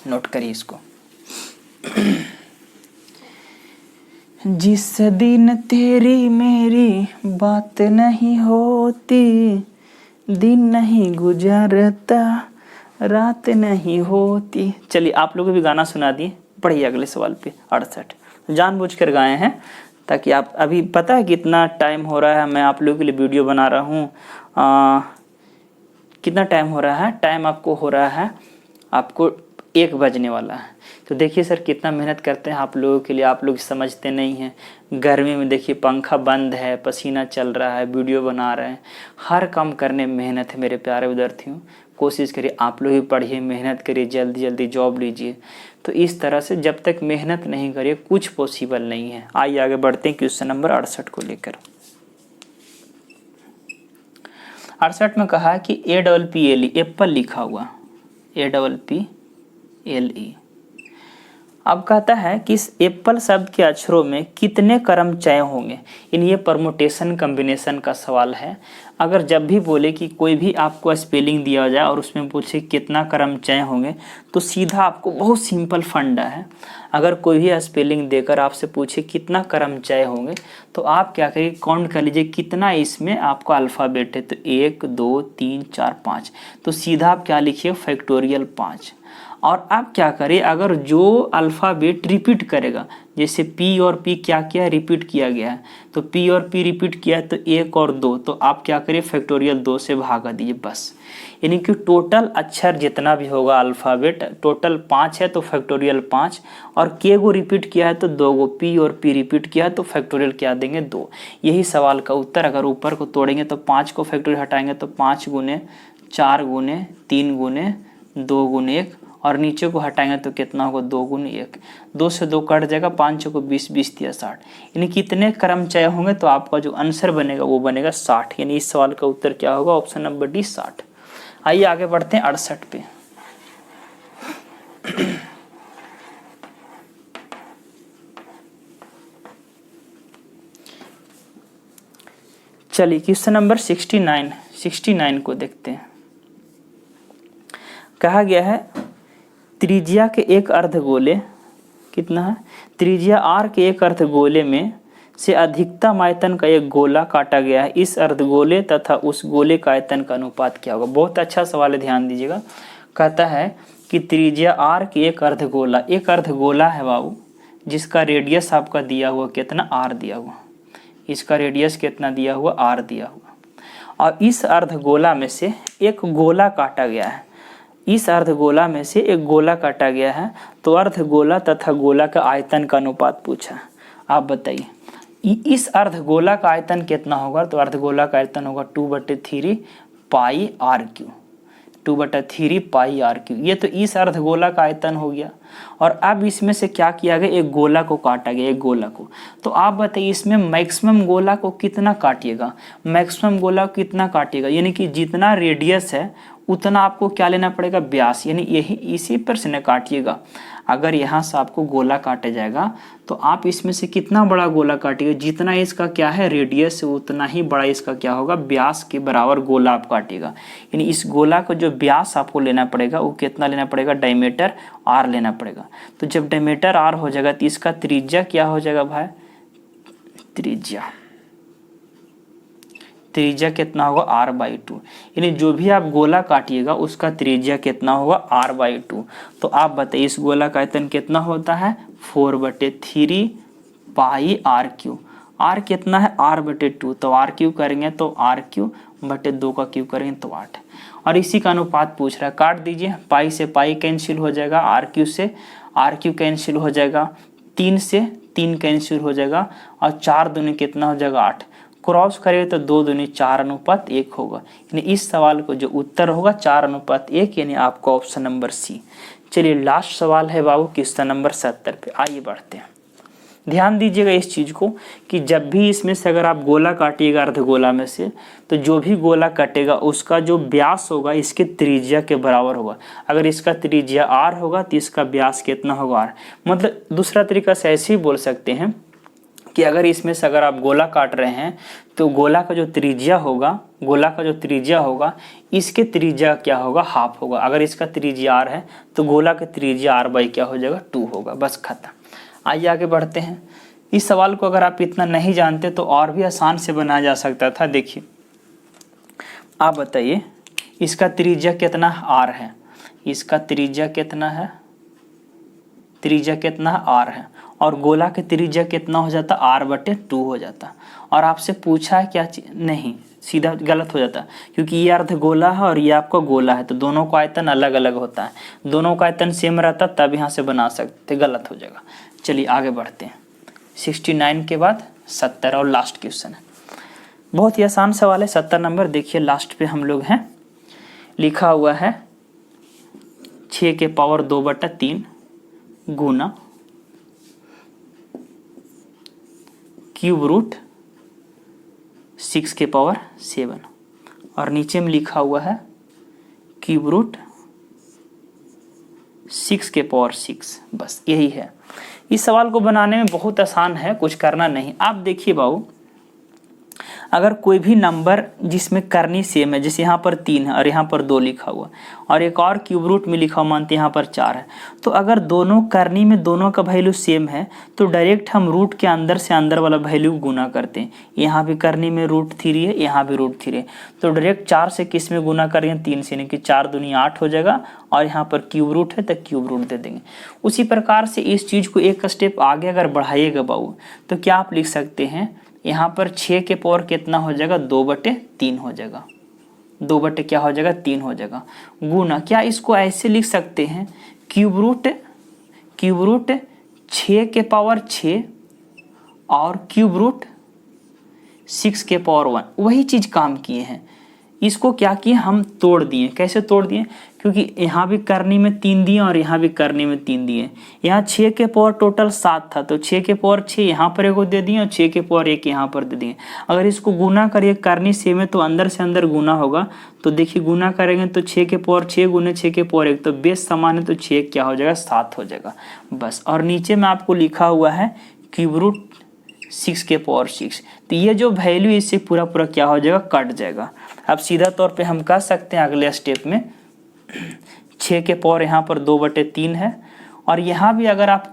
नोट करिए इसको। जिस दिन तेरी मेरी बात नहीं होती, दिन नहीं गुजरता, रात नहीं होती। चलिए आप लोगों को भी गाना सुना दिए, पढ़िए अगले सवाल पे। 68 जानबूझकर गाए हैं ताकि आप, अभी पता है कितना टाइम हो रहा है, मैं आप लोगों के लिए वीडियो बना रहा हूँ। कितना टाइम हो रहा है, टाइम आपको हो रहा है, आपको 1 बजने वाला है। तो देखिए सर कितना मेहनत करते हैं आप लोगों के लिए, आप लोग समझते नहीं हैं। गर्मी में देखिए पंखा बंद है, पसीना चल रहा है, वीडियो बना रहे हैं, हर काम करने में मेहनत है मेरे प्यारे विद्यार्थियों। कोशिश करिए आप लोग भी पढ़िए, मेहनत करिए, जल्दी जल्दी जॉब लीजिए। तो इस तरह से जब तक मेहनत नहीं करिए कुछ पॉसिबल नहीं है। आइए आगे बढ़ते हैं क्वेश्चन नंबर 68 को लेकर। 68 में कहा कि APPLE एप्पल लिखा हुआ, APPLE। अब कहता है कि इस एप्पल शब्द के अक्षरों में कितने क्रम चय होंगे। इन ये परमुटेशन कॉम्बिनेशन का सवाल है। अगर जब भी बोले कि कोई भी आपको स्पेलिंग दिया जाए और उसमें पूछे कितना क्रम चय होंगे, तो सीधा आपको बहुत सिंपल फंडा है। अगर कोई भी स्पेलिंग देकर आपसे पूछे कितना क्रम चय होंगे, तो आप क्या करिए, काउंट कर लीजिए कितना इसमें आपका अल्फ़ाबेट है। तो 1 2 3 4 5, तो सीधा आप क्या लिखिए, फैक्टोरियल 5। और आप क्या करें, अगर जो अल्फ़ाबेट रिपीट करेगा, जैसे P और P क्या किया, रिपीट किया गया है, तो P और P रिपीट किया है तो 1 और 2, तो आप क्या करिए, फैक्टोरियल 2 से भागा दीजिए बस। यानी कि टोटल अक्षर जितना भी होगा अल्फ़ाबेट, टोटल 5 है तो फैक्टोरियल 5, और K को रिपीट किया है तो 2 गो, P और P रिपीट किया है तो फैक्टोरियल क्या देंगे, 2। यही सवाल का उत्तर। अगर ऊपर को तोड़ेंगे तो 5 को फैक्टोरियल हटाएंगे तो 5 गुने 4 गुने 3 गुने 2 गुने 1, और नीचे को हटाएंगे तो कितना होगा, 2 गुने 1, 2 से 2 कट जाएगा, 5 को 20, 20 दिया 60। यानी कितने क्रम चय होंगे, तो आपका जो आंसर बनेगा वो बनेगा 60। यानी इस सवाल का उत्तर क्या होगा, ऑप्शन नंबर डी 60। आइए आगे बढ़ते हैं 68 पे। चलिए क्वेश्चन नंबर 69 को देखते हैं। कहा गया है त्रिज्या के एक अर्धगोले, कितना है, त्रिज्या r के एक अर्धगोले में से अधिकतम आयतन का एक गोला काटा गया है। इस अर्धगोले तथा उस गोले का आयतन का अनुपात क्या होगा। बहुत अच्छा सवाल है, ध्यान दीजिएगा। कहता है कि त्रिज्या r के एक अर्धगोला है बाबू, जिसका रेडियस आपका दिया हुआ कितना, r दिया हुआ, इसका रेडियस कितना दिया हुआ, r दिया हुआ, और इस अर्धगोला में से एक गोला काटा गया है। इस अर्धगोला में से एक गोला काटा गया है, तो अर्धगोला तथा गोला का आयतन का अनुपात पूछा। आप बताइए इस अर्धगोला का आयतन कितना होगा, तो अर्धगोला का आयतन होगा 2/3 पाई r3, 2/3 पाई r3। ये तो इस अर्धगोला का आयतन हो गया। और अब इसमें से क्या किया गया, एक गोला को काटा गया, एक गोला को। तो आप बताइए इसमें मैक्सिमम गोला को कितना काटिएगा, मैक्सिमम गोला को कितना काटिएगा, यानी कि जितना रेडियस है उतना आपको क्या लेना पड़ेगा, व्यास। यानी यही इसी पर से न काटिएगा। अगर यहाँ से आपको गोला काटा जाएगा तो आप इसमें से कितना बड़ा गोला काटिएगा, जितना इसका क्या है रेडियस है उतना ही बड़ा इसका क्या होगा, व्यास के बराबर गोला आप काटिएगा। यानी इस गोला को जो व्यास आपको लेना पड़ेगा वो कितना लेना पड़ेगा, डायमीटर r लेना पड़ेगा। तो जब डायमीटर r हो जाएगा तो इसका त्रिज्या क्या हो जाएगा भाई, त्रिज्या कितना होगा, r/2। यानी जो भी आप गोला काटिएगा उसका त्रिज्या कितना होगा, r/2। तो आप बताइए इस गोला का आयतन कितना होता है, 4/3 पाई r3। r कितना है, r/2, तो r3 करेंगे तो r3/2 का क्यूब करेंगे तो 8। और इसी का अनुपात पूछ रहा है, काट दीजिए, पाई से पाई कैंसिल हो जाएगा, r3 से r3 कैंसिल हो जाएगा, 3 से 3 कैंसिल हो जाएगा और 4 दूनी कितना हो जाएगा 8, क्रॉस करेंगे तो 2 दूनी 4:1 होगा। यानी इस सवाल को जो उत्तर होगा 4:1, यानी आपका ऑप्शन नंबर सी। चलिए लास्ट सवाल है बाबू क्वेश्चन नंबर 70 पे, आइए बढ़ते हैं। ध्यान दीजिएगा इस चीज़ को कि जब भी इसमें से अगर आप गोला काटिएगा अर्धगोला में से, तो जो भी गोला कटेगा उसका जो व्यास होगा इसके त्रिज्या के बराबर होगा। अगर इसका त्रिज्या r होगा तो इसका व्यास कितना होगा r। मतलब दूसरा तरीका से ऐसे ही बोल सकते हैं कि अगर इसमें से अगर आप गोला काट रहे हैं तो गोला का जो त्रिज्या होगा इसके त्रिज्या क्या होगा, हाफ होगा। अगर इसका त्रिज्या r है तो गोला का त्रिज्या r/, क्या हो जाएगा 2 होगा। बस खत्म। आइए आगे बढ़ते हैं। इस सवाल को अगर आप इतना नहीं जानते तो और भी आसान से बनाया जा सकता था। देखिए आप बताइए इसका त्रिज्या कितना r है, इसका त्रिज्या कितना है, त्रिज्या कितना r है, और गोला के त्रिज्या कितना हो जाता r/2 हो जाता। और आपसे पूछा है क्या चीज, नहीं सीधा गलत हो जाता क्योंकि ये अर्धगोला है और ये आपका गोला है, तो दोनों का आयतन अलग अलग होता है। दोनों का आयतन सेम रहता तब यहाँ से बना सकते, गलत हो जाएगा। चलिए आगे बढ़ते हैं। 69 के बाद 70 और लास्ट क्वेश्चन है। बहुत ही आसान सवाल है, 70 नंबर। देखिए लास्ट पे हम लोग हैं, लिखा हुआ है 6 के पावर 2/3 गुना क्यूब रूट 6 के पावर 7, और नीचे में लिखा हुआ है क्यूब रूट 6 के पावर 6। बस यही है। इस सवाल को बनाने में बहुत आसान है, कुछ करना नहीं। आप देखिए बाबू, अगर कोई भी नंबर जिसमें करनी सेम है, जैसे यहाँ पर 3 है और यहाँ पर 2 लिखा हुआ और एक और क्यूब रूट में लिखा हुआ मानते हैं यहाँ पर 4 है, तो अगर दोनों करनी में दोनों का वैल्यू सेम है तो डायरेक्ट हम रूट के अंदर से अंदर वाला वैल्यू गुना करते हैं। यहाँ भी करनी में √3 है, यहाँ भी √3 है, तो डायरेक्ट 4 से किस में गुना करेंगे, 3 से, यानी कि 4 दूनी 8 हो जाएगा, और यहाँ पर क्यूब रूट है तो क्यूब रूट दे देंगे। उसी प्रकार से इस चीज़ को एक स्टेप आगे अगर बढ़ाइएगा बाबू तो क्या आप लिख सकते हैं, यहाँ पर 6 के पावर कितना हो जाएगा 2/3 हो जाएगा, 2 क्या हो जाएगा 3 हो जाएगा, गुना क्या इसको ऐसे लिख सकते हैं क्यूब रूट 6 के पावर 6 और क्यूब रूट 6 के पावर 1, वही चीज़ काम किए हैं। इसको क्या किए हम तोड़ दिए। कैसे तोड़ दिए, क्योंकि यहाँ भी करनी में 3 दिए और यहाँ भी करनी में 3 दिए। यहाँ 6 के पावर टोटल 7 था, तो 6 के पावर 6 यहाँ पर एक दे दिए और 6 के पावर 1 यहाँ पर दे दिए। अगर इसको गुना करिए, करनी सेम है तो अंदर से अंदर गुना होगा, तो देखिए गुना करेंगे तो 6 के पावर 6 गुने 6 के पावर 1, तो बेस समान है तो 6 क्या हो जाएगा 7 हो जाएगा। बस, और नीचे में आपको लिखा हुआ है क्यूब रूट 6 के पावर 6, तो ये जो वैल्यू इससे पूरा क्या हो जाएगा कट जाएगा। अब सीधा तौर पे हम कह सकते हैं अगले स्टेप में 6 के पावर यहाँ पर 2/3 है, और यहाँ भी अगर आप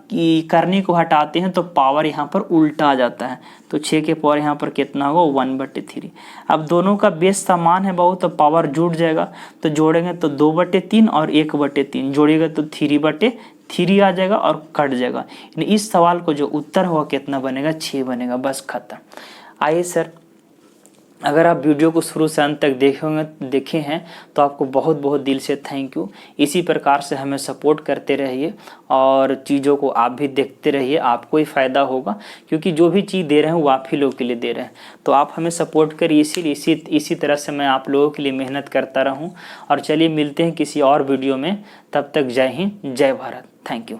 करनी को हटाते हैं तो पावर यहाँ पर उल्टा आ जाता है, तो 6 के पावर यहाँ पर कितना होगा 1/3। अब दोनों का बेस समान है बहुत, तो पावर जुड़ जाएगा, तो जोड़ेंगे तो 2/3 और 1/3 जोड़िएगा तो 3/3 आ जाएगा और कट जाएगा। यानी इस सवाल को जो उत्तर होगा कितना बनेगा 6 बनेगा। बस खत्म। आइए सर, अगर आप वीडियो को शुरू से अंत तक देखे हैं तो आपको बहुत बहुत दिल से थैंक यू। इसी प्रकार से हमें सपोर्ट करते रहिए और चीज़ों को आप भी देखते रहिए, आपको ही फ़ायदा होगा, क्योंकि जो भी चीज़ दे रहे हैं वो आप ही लोग के लिए दे रहे हैं। तो आप हमें सपोर्ट करिए, इसीलिए इसी तरह से मैं आप लोगों के लिए मेहनत करता रहूँ। और चलिए मिलते हैं किसी और वीडियो में, तब तक जय हिंद, जय भारत, थैंक यू।